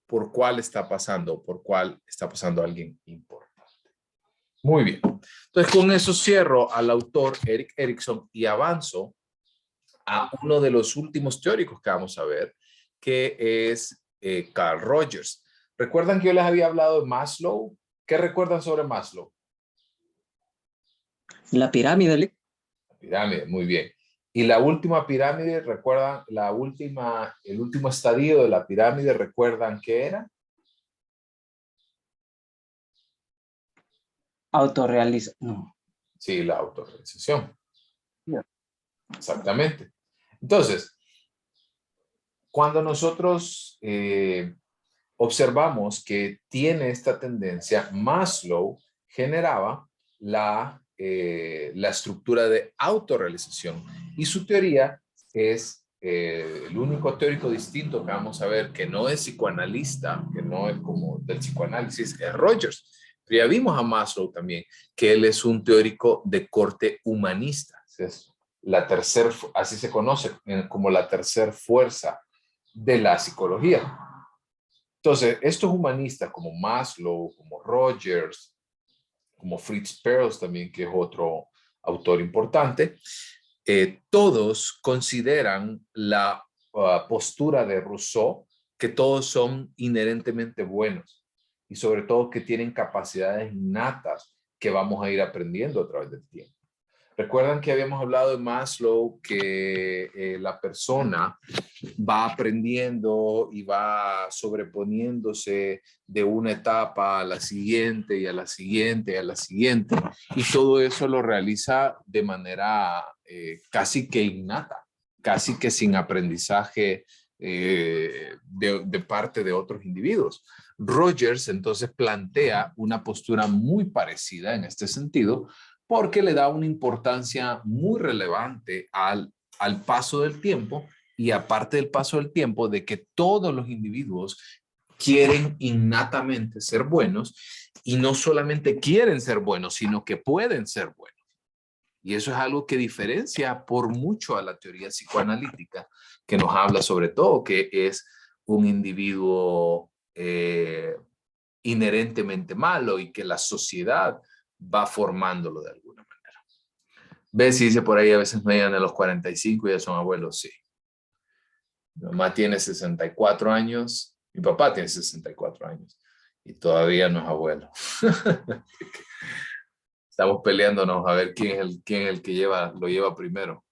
por cuál está pasando, por cuál está pasando alguien importante. Muy bien. Entonces, con eso cierro al autor Erik Erikson y avanzo a uno de los últimos teóricos que vamos a ver, que es Carl Rogers. ¿Recuerdan que yo les había hablado de Maslow? ¿Qué recuerdan sobre Maslow? la pirámide, La pirámide, muy bien. Y la última pirámide, ¿recuerdan? El último estadio de la pirámide, ¿recuerdan qué era? autorrealiza, no, Sí, la autorrealización. no. Exactamente. Entonces, cuando nosotros observamos que tiene esta tendencia, Maslow generaba la estructura de autorrealización y su teoría es el único teórico distinto que vamos a ver que no es psicoanalista, que no es como del psicoanálisis, es Rogers. Pero ya vimos a Maslow también, que él es un teórico de corte humanista. Es así se conoce como la tercera fuerza de la psicología. Entonces, estos humanistas como Maslow, como Rogers, como Fritz Perls también, que es otro autor importante, todos consideran la postura de Rousseau que todos son inherentemente buenos y sobre todo que tienen capacidades innatas que vamos a ir aprendiendo a través del tiempo. Recuerdan que habíamos hablado de Maslow, que la persona va aprendiendo y va sobreponiéndose de una etapa a la siguiente y a la siguiente y a la siguiente. Y todo eso lo realiza de manera casi que innata, casi que sin aprendizaje de parte de otros individuos. Rogers entonces plantea una postura muy parecida en este sentido, porque le da una importancia muy relevante al paso del tiempo y aparte del paso del tiempo de que todos los individuos quieren innatamente ser buenos y no solamente quieren ser buenos, sino que pueden ser buenos. Y eso es algo que diferencia por mucho a la teoría psicoanalítica, que nos habla sobre todo que es un individuo inherentemente malo y que la sociedad va formándolo de alguna manera. ¿Ves? Si dice por ahí a veces no llegan a los 45 y ya son abuelos, sí. Mi mamá tiene 64 años, mi papá tiene 64 años y todavía no es abuelo. Estamos peleándonos a ver quién es el que lo lleva primero.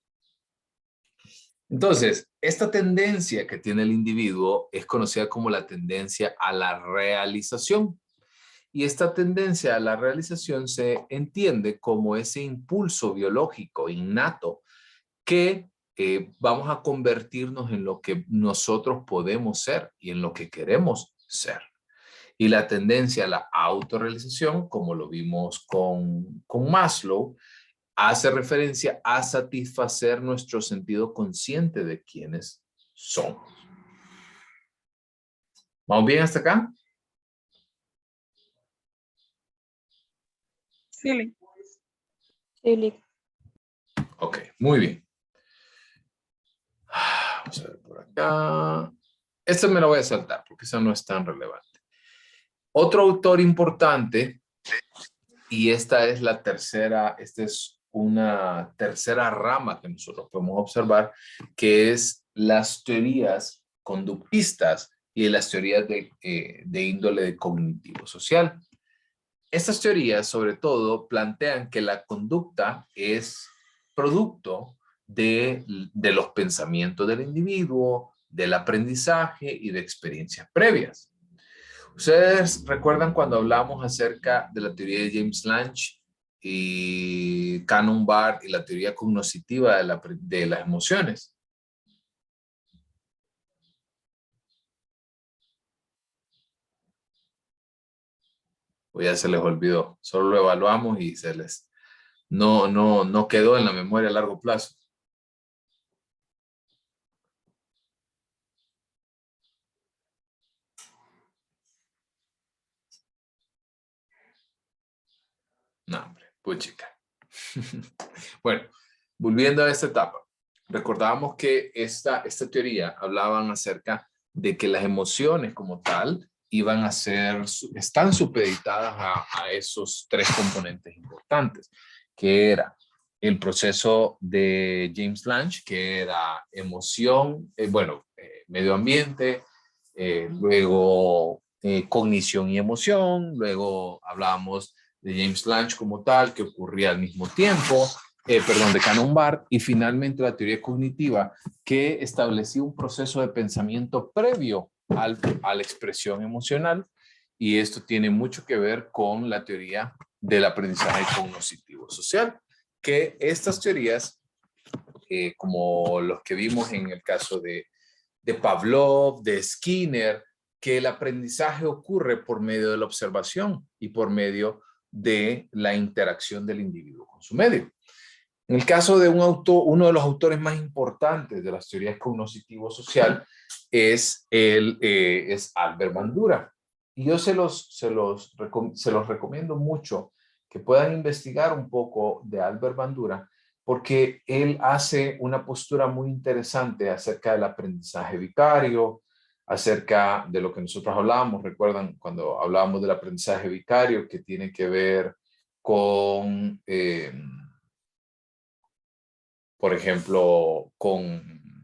Entonces, esta tendencia que tiene el individuo es conocida como la tendencia a la realización. Y esta tendencia a la realización se entiende como ese impulso biológico innato que vamos a convertirnos en lo que nosotros podemos ser y en lo que queremos ser. Y la tendencia a la autorrealización, como lo vimos con Maslow, hace referencia a satisfacer nuestro sentido consciente de quiénes somos. ¿Vamos bien hasta acá? Sí, Lick. Sí, Lick. Ok, muy bien. Vamos a ver por acá. Esta me la voy a saltar porque esa no es tan relevante. Otro autor importante, y esta es una tercera rama que nosotros podemos observar, que es las teorías conductistas y las teorías de índole cognitivo-social. Estas teorías, sobre todo, plantean que la conducta es producto de los pensamientos del individuo, del aprendizaje y de experiencias previas. ¿Ustedes recuerdan cuando hablamos acerca de la teoría de James Lange y Canon Barth y la teoría cognoscitiva de las emociones? O ya se les olvidó, solo lo evaluamos y no quedó en la memoria a largo plazo. No, hombre, puchica. Bueno, volviendo a esta etapa, recordábamos que esta teoría hablaban acerca de que las emociones como tal están supeditadas a esos tres componentes importantes, que era el proceso de James Lange, que era emoción, medio ambiente, luego cognición y emoción, luego hablábamos de James Lange como tal, que ocurría al mismo tiempo, de Canon Barth, y finalmente la teoría cognitiva, que establecía un proceso de pensamiento previo a la expresión emocional, y esto tiene mucho que ver con la teoría del aprendizaje cognitivo social, que estas teorías, como los que vimos en el caso de Pavlov, de Skinner, que el aprendizaje ocurre por medio de la observación y por medio de la interacción del individuo con su medio. En el caso de uno de los autores más importantes de las teorías cognitivo-social es Albert Bandura. Y yo se los recomiendo mucho que puedan investigar un poco de Albert Bandura, porque él hace una postura muy interesante acerca del aprendizaje vicario, acerca de lo que nosotros hablábamos. Recuerdan cuando hablábamos del aprendizaje vicario, que tiene que ver con, por ejemplo, con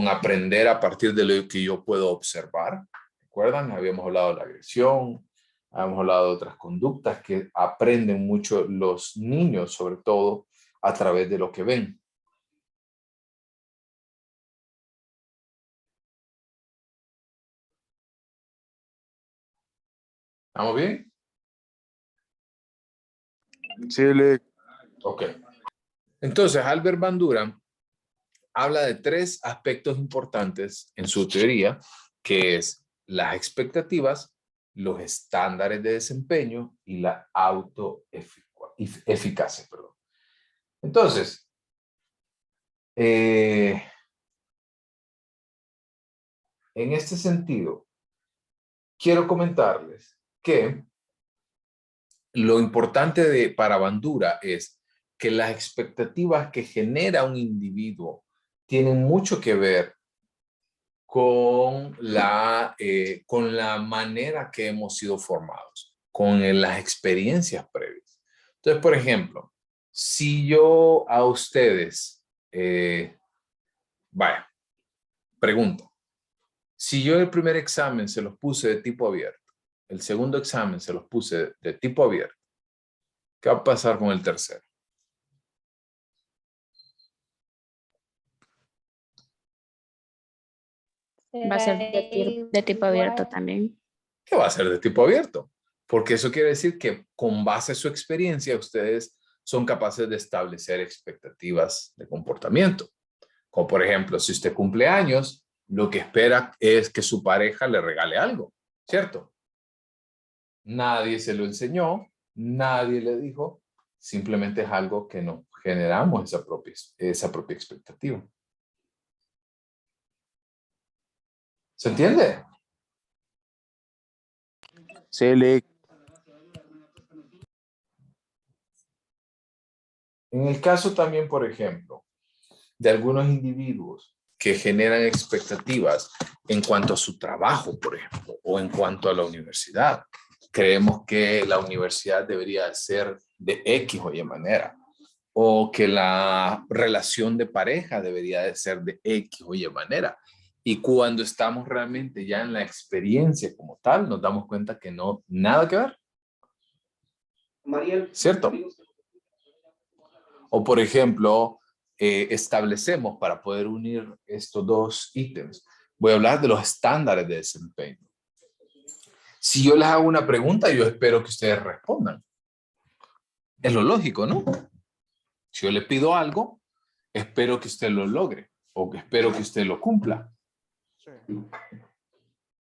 aprender a partir de lo que yo puedo observar. ¿Recuerdan? Habíamos hablado de la agresión, habíamos hablado de otras conductas que aprenden mucho los niños, sobre todo a través de lo que ven. ¿Estamos bien? Sí, Lick. Ok. Entonces, Albert Bandura habla de tres aspectos importantes en su teoría, que es las expectativas, los estándares de desempeño y la autoeficacia. Entonces, en este sentido, quiero comentarles que lo importante para Bandura es que las expectativas que genera un individuo tienen mucho que ver con la manera que hemos sido formados, con las experiencias previas. Entonces, por ejemplo, si yo a ustedes, pregunto, si yo el primer examen se los puse de tipo abierto, el segundo examen se los puse de tipo abierto, ¿Qué va a pasar con el tercero? Va a ser de tipo abierto también. Que va a ser de tipo abierto, porque eso quiere decir que con base a su experiencia ustedes son capaces de establecer expectativas de comportamiento. Como por ejemplo, si usted cumple años, lo que espera es que su pareja le regale algo, ¿cierto? Nadie se lo enseñó, nadie le dijo, simplemente es algo que no generamos esa propia expectativa. ¿Se entiende? Sí, Lick. En el caso también, por ejemplo, de algunos individuos que generan expectativas en cuanto a su trabajo, por ejemplo, o en cuanto a la universidad. Creemos que la universidad debería ser de X o Y manera, o que la relación de pareja debería de ser de X o Y manera. Y cuando estamos realmente ya en la experiencia como tal, nos damos cuenta que no, nada que ver. ¿Cierto? O por ejemplo, establecemos para poder unir estos dos ítems. Voy a hablar de los estándares de desempeño. Si yo les hago una pregunta, yo espero que ustedes respondan. Es lo lógico, ¿no? Si yo le pido algo, espero que usted lo logre o que espero que usted lo cumpla.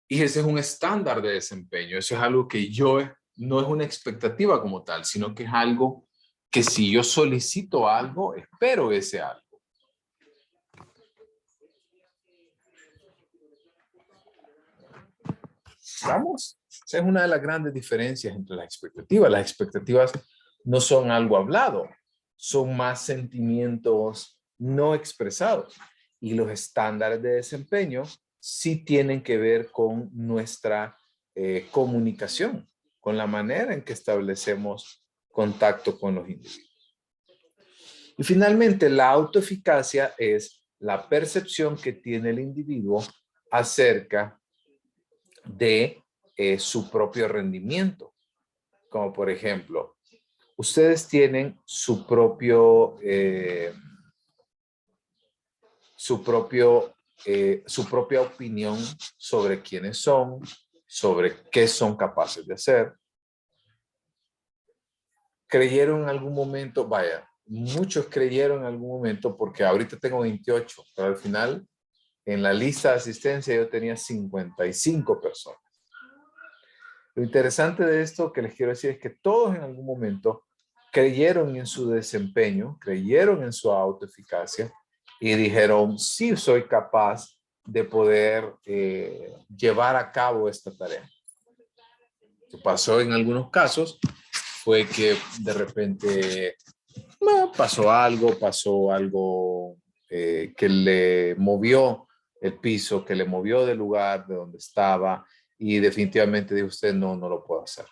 Y ese es un estándar de desempeño. Eso es algo que no es una expectativa como tal, sino que es algo que si yo solicito algo, espero ese algo. ¿Vamos? Esa es una de las grandes diferencias entre las expectativas. Las expectativas no son algo hablado, son más sentimientos no expresados. Y los estándares de desempeño sí tienen que ver con nuestra comunicación, con la manera en que establecemos contacto con los individuos. Y finalmente, la autoeficacia es la percepción que tiene el individuo acerca de su propio rendimiento. Como por ejemplo, ustedes tienen su propia opinión sobre quiénes son, sobre qué son capaces de hacer. Creyeron en algún momento, vaya, muchos creyeron en algún momento, porque ahorita tengo 28, pero al final en la lista de asistencia yo tenía 55 personas. Lo interesante de esto que les quiero decir es que todos en algún momento creyeron en su desempeño, creyeron en su autoeficacia y dijeron, sí soy capaz de poder llevar a cabo esta tarea. Lo que pasó en algunos casos fue que de repente pasó algo que le movió el piso, que le movió del lugar de donde estaba y definitivamente dijo usted, no lo puedo hacer.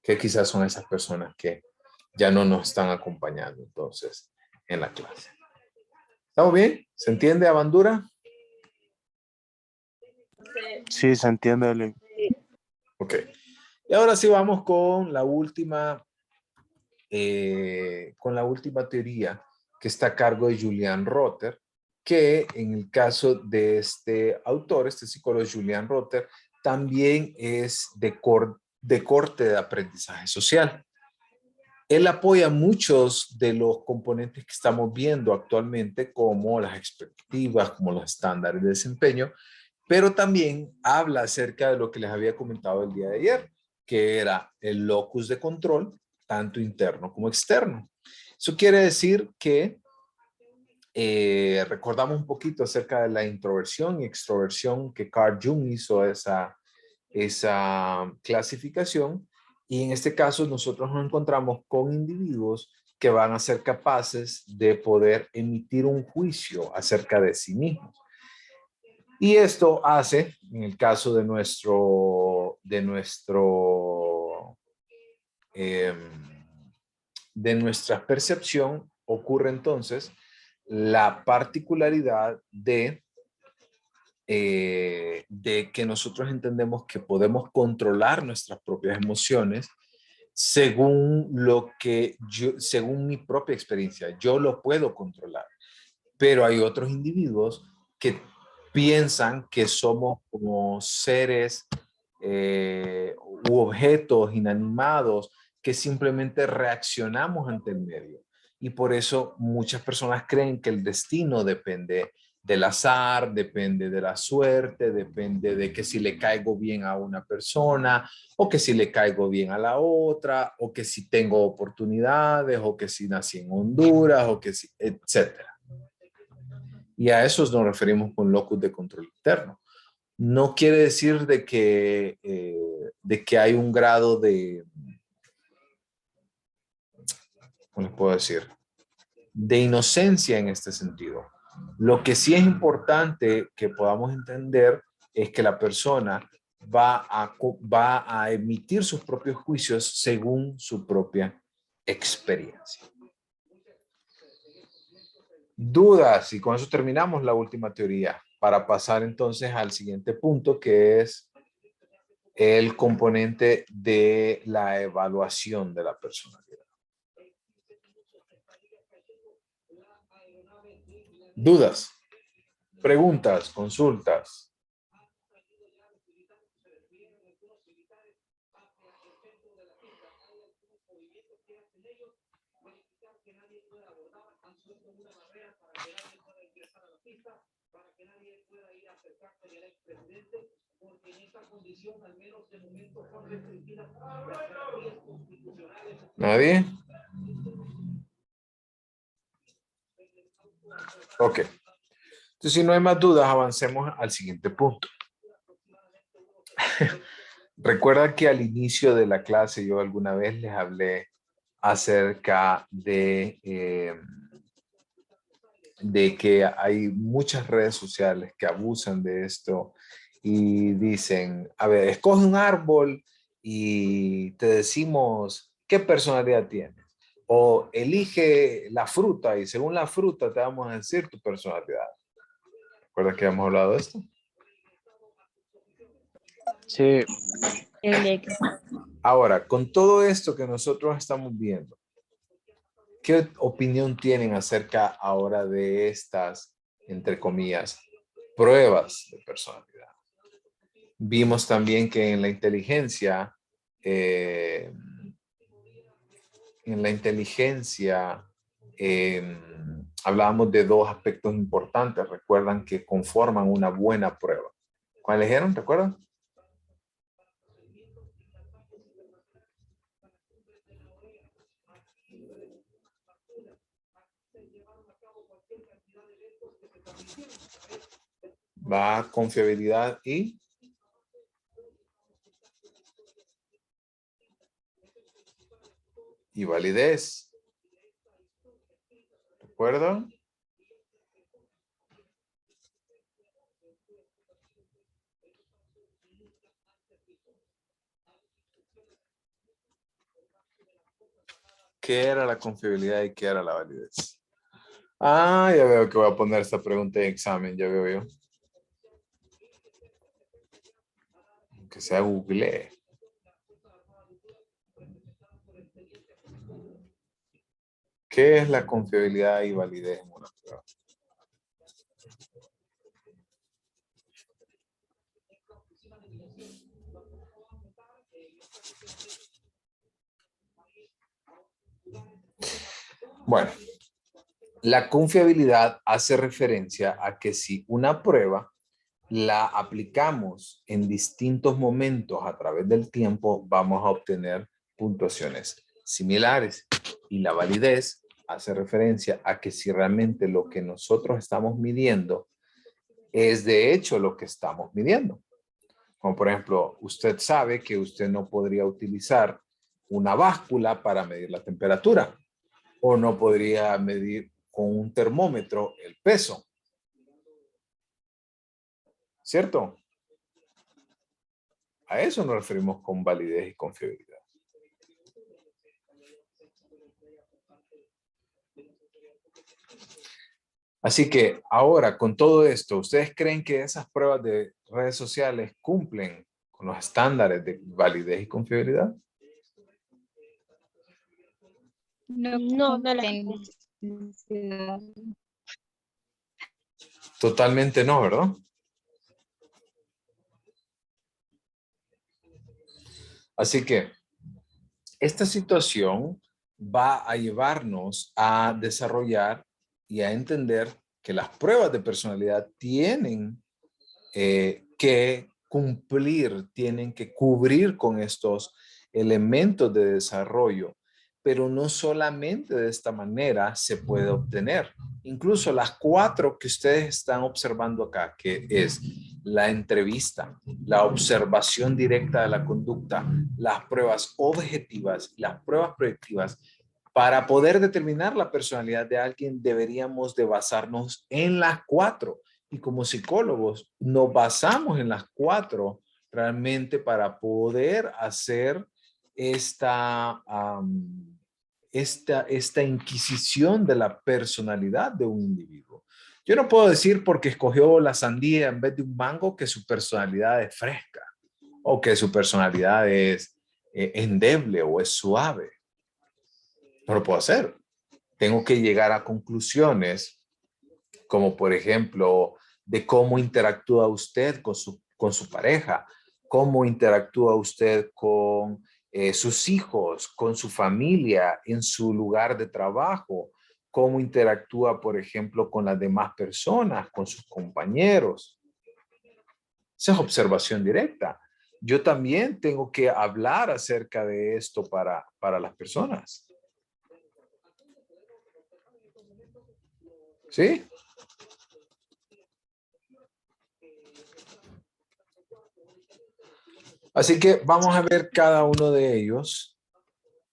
Que quizás son esas personas que ya no nos están acompañando entonces en la clase. ¿Estamos bien? ¿Se entiende, Abandura? Sí, se entiende, Lick. Ok. Y ahora sí vamos con la última teoría que está a cargo de Julian Rotter, que en el caso de este autor, este psicólogo Julian Rotter, también es de corte de aprendizaje social. Él apoya muchos de los componentes que estamos viendo actualmente, como las expectativas, como los estándares de desempeño, pero también habla acerca de lo que les había comentado el día de ayer, que era el locus de control, tanto interno como externo. Eso quiere decir que recordamos un poquito acerca de la introversión y extroversión, que Carl Jung hizo esa clasificación, y en este caso nosotros nos encontramos con individuos que van a ser capaces de poder emitir un juicio acerca de sí mismos. Y esto hace, en el caso de nuestra percepción, ocurre entonces la particularidad de que nosotros entendemos que podemos controlar nuestras propias emociones según según mi propia experiencia. Yo lo puedo controlar, pero hay otros individuos que piensan que somos como seres u objetos inanimados que simplemente reaccionamos ante el medio. Y por eso muchas personas creen que el destino depende del azar, depende de la suerte, depende de que si le caigo bien a una persona o que si le caigo bien a la otra, o que si tengo oportunidades, o que si nací en Honduras, o que si, etcétera. Y a esos nos referimos con locus de control interno. No quiere decir de que hay un grado de, ¿cómo les puedo decir? De inocencia en este sentido. Lo que sí es importante que podamos entender es que la persona va a emitir sus propios juicios según su propia experiencia. Dudas, y con eso terminamos la última teoría para pasar entonces al siguiente punto, que es el componente de la evaluación de la personalidad. Dudas, preguntas, consultas. ¿Nadie? Ok. Entonces, si no hay más dudas, avancemos al siguiente punto. Recuerda que al inicio de la clase yo alguna vez les hablé acerca de que hay muchas redes sociales que abusan de esto y dicen, a ver, escoge un árbol y te decimos qué personalidad tienes. O elige la fruta y según la fruta te vamos a decir tu personalidad. ¿Recuerdas que hemos hablado de esto? Sí, Ahora, con todo esto que nosotros estamos viendo, ¿qué opinión tienen acerca ahora de estas, entre comillas, pruebas de personalidad? Vimos también que en la inteligencia, hablábamos de dos aspectos importantes. Recuerdan que conforman una buena prueba. ¿Cuáles eran? ¿Recuerdan? Va confiabilidad y validez. ¿Recuerdan? ¿Qué era la confiabilidad y qué era la validez? Ah, ya veo que voy a poner esta pregunta en examen, ya veo yo. Que sea Google. ¿Qué es la confiabilidad y validez en una prueba? Bueno, la confiabilidad hace referencia a que si una prueba la aplicamos en distintos momentos a través del tiempo, vamos a obtener puntuaciones similares. Y la validez hace referencia a que si realmente lo que nosotros estamos midiendo es de hecho lo que estamos midiendo. Como por ejemplo, usted sabe que usted no podría utilizar una báscula para medir la temperatura o no podría medir con un termómetro el peso. ¿Cierto? A eso nos referimos con validez y confiabilidad. Así que ahora, con todo esto, ¿ustedes creen que esas pruebas de redes sociales cumplen con los estándares de validez y confiabilidad? No, no las Totalmente no, ¿verdad? Así que esta situación va a llevarnos a desarrollar y a entender que las pruebas de personalidad tienen que cumplir, tienen que cubrir con estos elementos de desarrollo, pero no solamente de esta manera se puede obtener. Incluso las 4 que ustedes están observando acá, que es la entrevista, la observación directa de la conducta, las pruebas objetivas, las pruebas proyectivas, para poder determinar la personalidad de alguien deberíamos de basarnos en las 4. Y como psicólogos nos basamos en las 4 realmente para poder hacer esta inquisición de la personalidad de un individuo. Yo no puedo decir porque escogió la sandía en vez de un mango que su personalidad es fresca o que su personalidad es endeble o es suave. No lo puedo hacer. Tengo que llegar a conclusiones como por ejemplo de cómo interactúa usted con su pareja, cómo interactúa usted con sus hijos, con su familia, en su lugar de trabajo, cómo interactúa, por ejemplo, con las demás personas, con sus compañeros. Esa es observación directa. Yo también tengo que hablar acerca de esto para las personas. ¿Sí? Así que vamos a ver cada uno de ellos.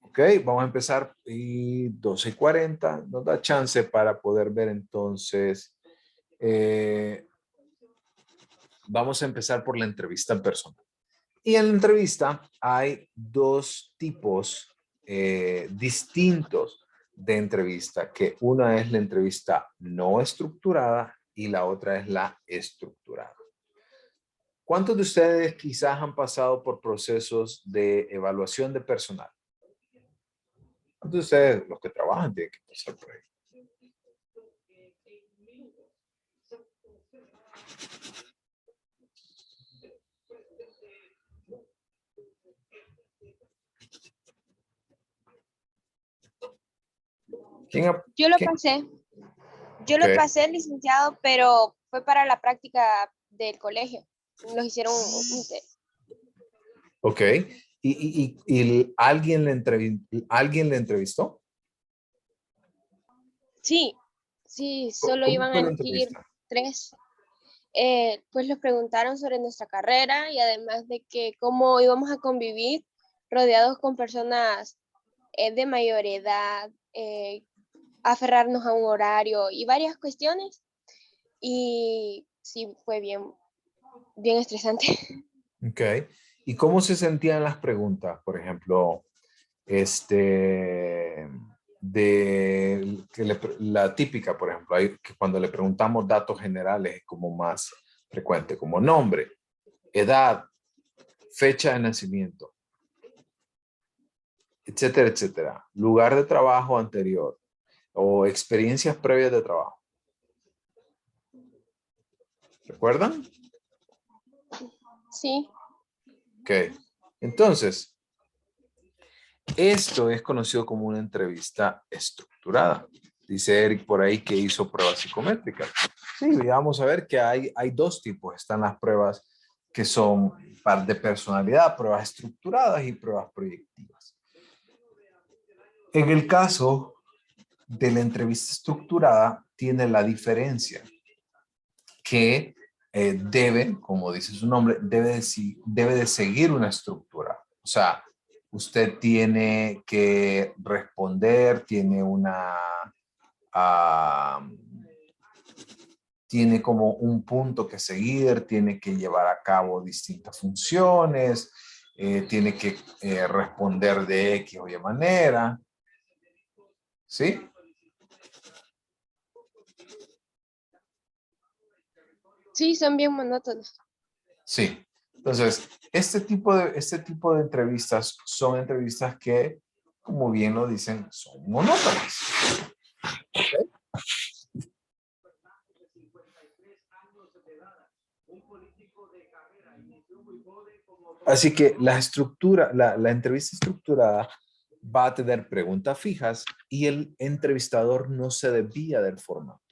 Ok, vamos a empezar y 12:40 nos da chance para poder ver entonces. Vamos a empezar por la entrevista en persona. Y en la entrevista hay 2 tipos distintos de entrevista, que una es la entrevista no estructurada y la otra es la estructurada. ¿Cuántos de ustedes quizás han pasado por procesos de evaluación de personal? ¿Cuántos de ustedes, los que trabajan, tienen que pasar por ahí? Yo lo quién? pasé. Yo Ok. lo pasé, licenciado, pero fue para la práctica del colegio. Nos hicieron un test. Ok. ¿Y alguien le entrevistó? Sí, sí, solo ¿Cómo iban a fue la elegir entrevista? 3. Pues les preguntaron sobre nuestra carrera y además de que cómo íbamos a convivir rodeados con personas de mayor edad, aferrarnos a un horario y varias cuestiones. Y sí, fue bien estresante. Ok. ¿Y cómo se sentían las preguntas? Por ejemplo, la típica, por ejemplo, que cuando le preguntamos datos generales es como más frecuente, como nombre, edad, fecha de nacimiento, etcétera, etcétera. Lugar de trabajo anterior o experiencias previas de trabajo. ¿Recuerdan? Sí. Ok. Entonces, esto es conocido como una entrevista estructurada. Dice Eric por ahí que hizo pruebas psicométricas. Sí, vamos a ver que hay 2 tipos. Están las pruebas que son de personalidad, pruebas estructuradas y pruebas proyectivas. En el caso de la entrevista estructurada, tiene la diferencia que debe, como dice su nombre, debe de seguir una estructura. O sea, usted tiene que responder, tiene como un punto que seguir, tiene que llevar a cabo distintas funciones, tiene que responder de X o Y manera. ¿Sí? Sí, son bien monótonos. Sí. Entonces, este tipo de entrevistas son entrevistas que como bien lo dicen, son monótonas. ¿Ok? Así que la entrevista estructurada va a tener preguntas fijas y el entrevistador no se desvía del formato.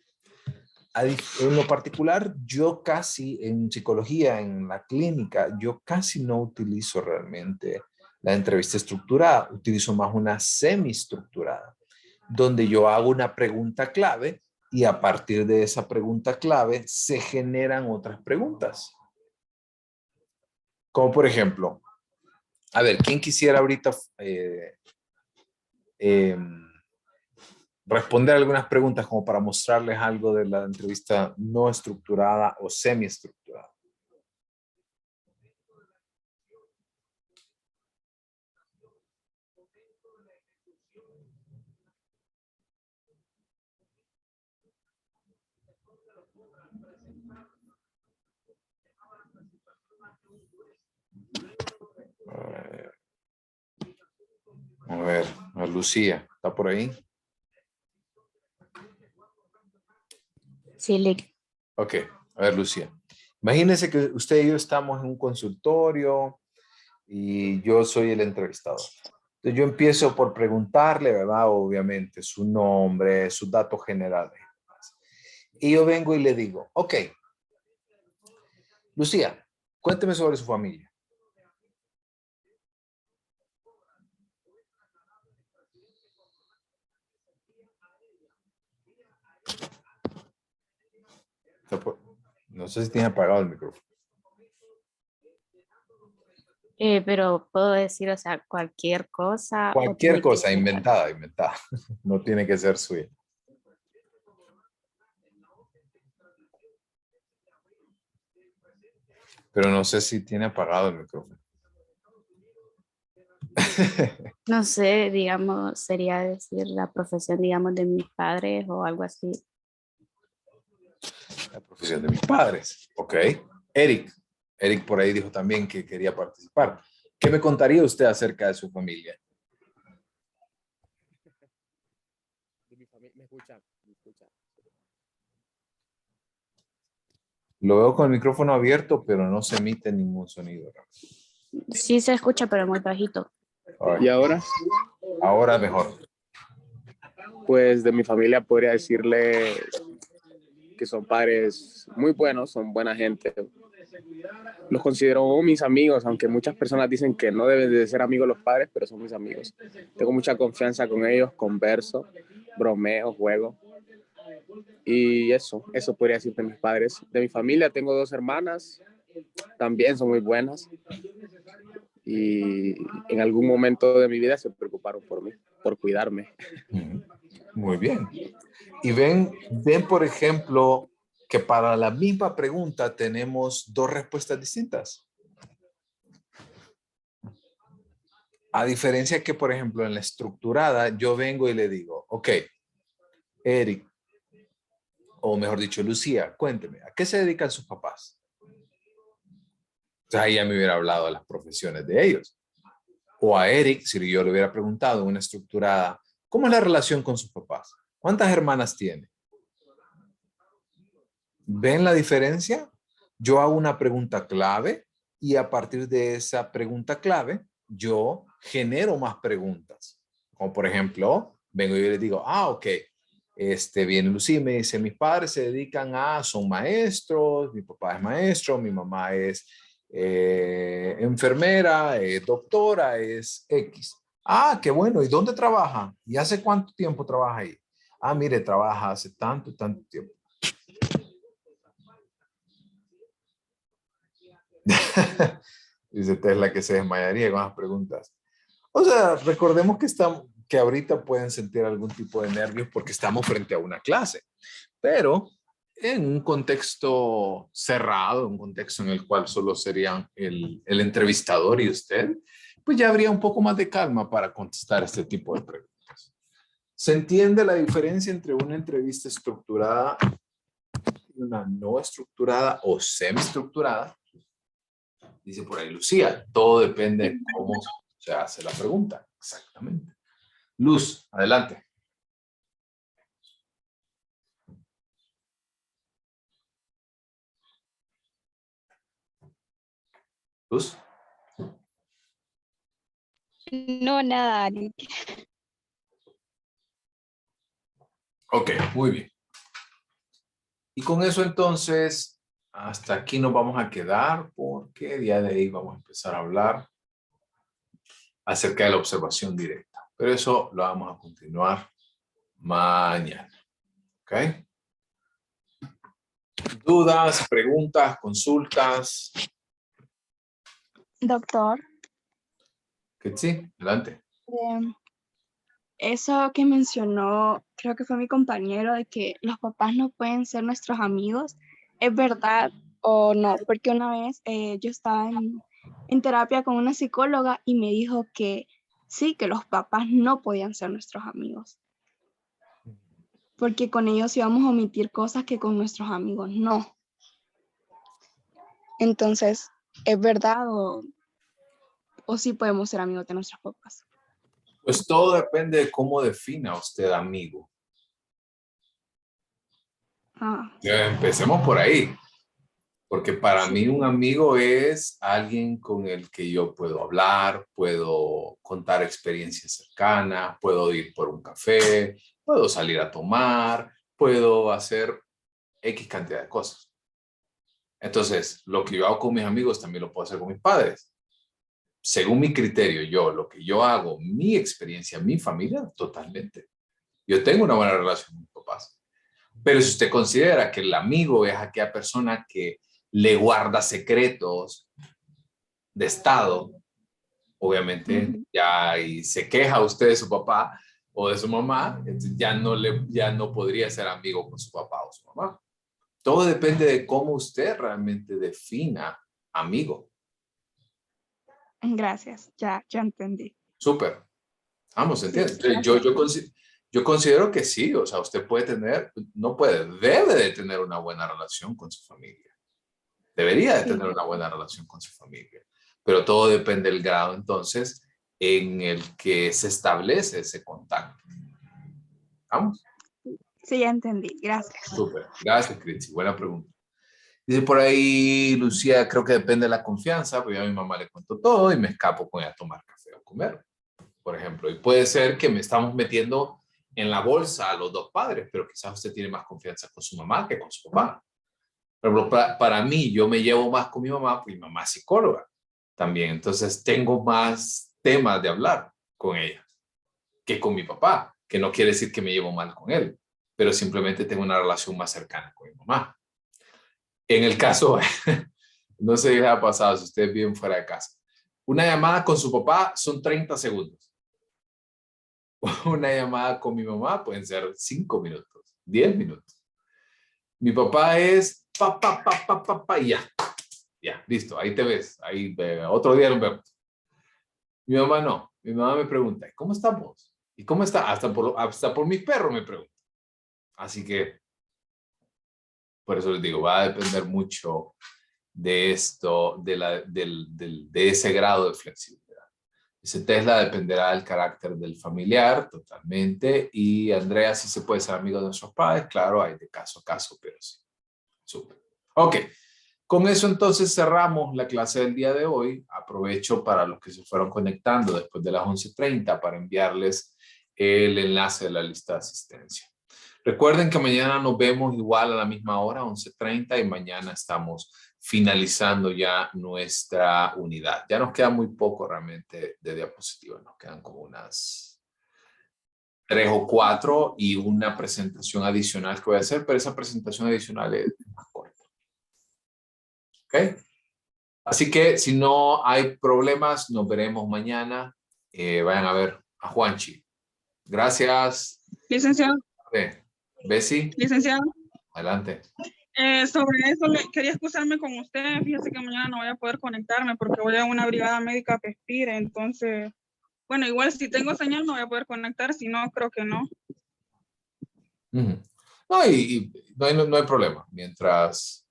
En lo particular, yo casi en psicología, en la clínica, yo casi no utilizo realmente la entrevista estructurada, utilizo más una semiestructurada, donde yo hago una pregunta clave y a partir de esa pregunta clave se generan otras preguntas. Como por ejemplo, a ver, ¿quién quisiera ahorita responder algunas preguntas como para mostrarles algo de la entrevista no estructurada o semiestructurada? A ver, Lucía, ¿está por ahí? Sí, Lick. Ok, a ver, Lucía. Imagínense que usted y yo estamos en un consultorio y yo soy el entrevistador. Entonces yo empiezo por preguntarle, ¿verdad? Obviamente, su nombre, sus datos generales. Y yo vengo y le digo, ok, Lucía, cuénteme sobre su familia. No sé si tiene apagado el micrófono. Pero puedo decir, o sea, cualquier cosa. O Cualquier tiene que cosa, ser- inventada. No tiene que ser suya. Pero no sé si tiene apagado el micrófono. No sé, digamos, sería decir la profesión, digamos, de mis padres o algo así. La profesión de mis padres. Ok. Eric. Eric por ahí dijo también que quería participar. ¿Qué me contaría usted acerca de su familia? ¿Me escucha? ¿Me escucha? Lo veo con el micrófono abierto, pero no se emite ningún sonido. Sí se escucha, pero muy bajito. All ¿Y right. ahora? Ahora mejor. Pues de mi familia podría decirle que son padres muy buenos, son buena gente. Los considero mis amigos, aunque muchas personas dicen que no deben de ser amigos los padres, pero son mis amigos. Tengo mucha confianza con ellos, converso, bromeo, juego. Y eso podría decir de mis padres. De mi familia tengo 2 hermanas, también son muy buenas. Y en algún momento de mi vida se preocuparon por mí, por cuidarme. Muy bien. Y ven, por ejemplo, que para la misma pregunta tenemos 2 respuestas distintas. A diferencia que, por ejemplo, en la estructurada, yo vengo y le digo, ok, Eric, o mejor dicho, Lucía, cuénteme, ¿a qué se dedican sus papás? O sea, ahí ya me hubiera hablado de las profesiones de ellos. O a Eric, si yo le hubiera preguntado en una estructurada, ¿cómo es la relación con sus papás? ¿Cuántas hermanas tiene? ¿Ven la diferencia? Yo hago una pregunta clave y a partir de esa pregunta clave, yo genero más preguntas. Como por ejemplo, vengo y le digo, ok, viene Lucía y me dice, mis padres se dedican son maestros, mi papá es maestro, mi mamá es enfermera, doctora, es X. Qué bueno, ¿y dónde trabaja? ¿Y hace cuánto tiempo trabaja ahí? Mire, trabaja hace tanto tiempo. Dice Tesla que se desmayaría con las preguntas. O sea, recordemos que ahorita pueden sentir algún tipo de nervios porque estamos frente a una clase, pero en un contexto cerrado, un contexto en el cual solo serían el entrevistador y usted, pues ya habría un poco más de calma para contestar este tipo de preguntas. ¿Se entiende la diferencia entre una entrevista estructurada y una no estructurada o semiestructurada? Dice por ahí Lucía, todo depende de cómo se hace la pregunta. Exactamente. Luz, adelante. Luz. No, nada, Ari. Ok, muy bien. Y con eso entonces, hasta aquí nos vamos a quedar porque el día de ahí vamos a empezar a hablar acerca de la observación directa. Pero eso lo vamos a continuar mañana. ¿Ok? ¿Dudas, preguntas, consultas? Doctor, ¿Que sí? Adelante. eso que mencionó, creo que fue mi compañero, de que los papás no pueden ser nuestros amigos, ¿es verdad o no? Porque una vez yo estaba en terapia con una psicóloga y me dijo que sí, que los papás no podían ser nuestros amigos, porque con ellos íbamos a omitir cosas que con nuestros amigos no. Entonces, ¿es verdad o sí podemos ser amigos de nuestros papás? Pues todo depende de cómo defina usted amigo. Ah, Empecemos por ahí. Porque para sí. mí un amigo es alguien con el que yo puedo hablar, puedo contar experiencias cercanas, puedo ir por un café, puedo salir a tomar, puedo hacer X cantidad de cosas. Entonces, lo que yo hago con mis amigos también lo puedo hacer con mis padres. Según mi criterio, lo que yo hago, mi experiencia, mi familia, totalmente. Yo tengo una buena relación con mis papás. Pero si usted considera que el amigo es aquella persona que le guarda secretos de Estado, obviamente Ujú. ya y se queja usted de su papá o de su mamá, entonces ya no podría ser amigo con su papá o su mamá. Todo depende de cómo usted realmente defina amigo. Gracias, ya entendí. Súper. Vamos, Sí, ¿entiendes? gracias. Yo considero que sí, o sea, usted puede tener, no puede, debe de tener una buena relación con su familia. Debería de Sí, tener una buena relación con su familia, pero todo depende del grado entonces en el que se establece ese contacto. ¿Vamos? sí, ya entendí. Gracias. Súper. Gracias, Critzy. Buena pregunta. Dice por ahí, Lucía, creo que depende de la confianza, porque yo a mi mamá le cuento todo y me escapo con ella a tomar café o comer, por ejemplo. Y puede ser que me estamos metiendo en la bolsa a los dos padres, pero quizás usted tiene más confianza con su mamá que con su papá. Pero para mí, yo me llevo más con mi mamá, porque mi mamá es psicóloga también. Entonces, tengo más temas de hablar con ella que con mi papá, que no quiere decir que me llevo mal con él, pero simplemente tengo una relación más cercana con mi mamá. En el caso, no sé qué ha pasado si ustedes viven fuera de casa. Una llamada con su papá son 30 segundos. Una llamada con mi mamá pueden ser 5 minutos, 10 minutos. Mi papá es y ya, listo, ahí te ves, ahí otro día nos vemos. Mi mamá no, mi mamá me pregunta, ¿cómo estamos? ¿Y cómo está? Hasta por mis perros me pregunta. Así que, por eso les digo, va a depender mucho de esto, de ese grado de flexibilidad. Ese Tesla dependerá del carácter del familiar totalmente. Y Andrea, sí se puede ser amigo de nuestros padres, claro, hay de caso a caso, pero sí. Súper. Ok. Con eso entonces cerramos la clase del día de hoy. Aprovecho para los que se fueron conectando después de las 11:30 para enviarles el enlace de la lista de asistencia. Recuerden que mañana nos vemos igual a la misma hora, 11:30, y mañana estamos finalizando ya nuestra unidad. Ya nos queda muy poco realmente de diapositivas, nos quedan como unas 3 o 4 y una presentación adicional que voy a hacer, pero esa presentación adicional es más corta. ¿Ok? Así que si no hay problemas, nos veremos mañana. Vayan a ver a Juanchi. Gracias. Licenciado, Bessie, licenciado, adelante. sobre eso quería excusarme con usted. Fíjese que mañana no voy a poder conectarme porque voy a una brigada médica a Pespire. Entonces, bueno, igual si tengo señal no voy a poder conectar, si no, creo que no. No, no hay problema mientras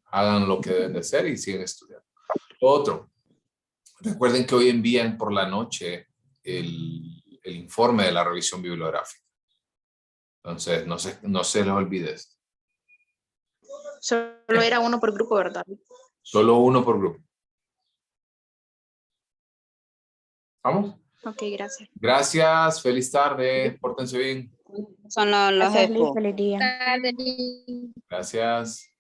hagan lo que deben de hacer y siguen estudiando. Lo otro, recuerden que hoy envían por la noche el informe de la revisión bibliográfica. Entonces, no se les olvide esto. Solo era uno por grupo, ¿verdad? Solo uno por grupo. ¿Vamos? Ok, gracias. Gracias, feliz tarde, pórtense bien. Son los Gracias, Liz, ESCO. feliz día. Tarde. Gracias.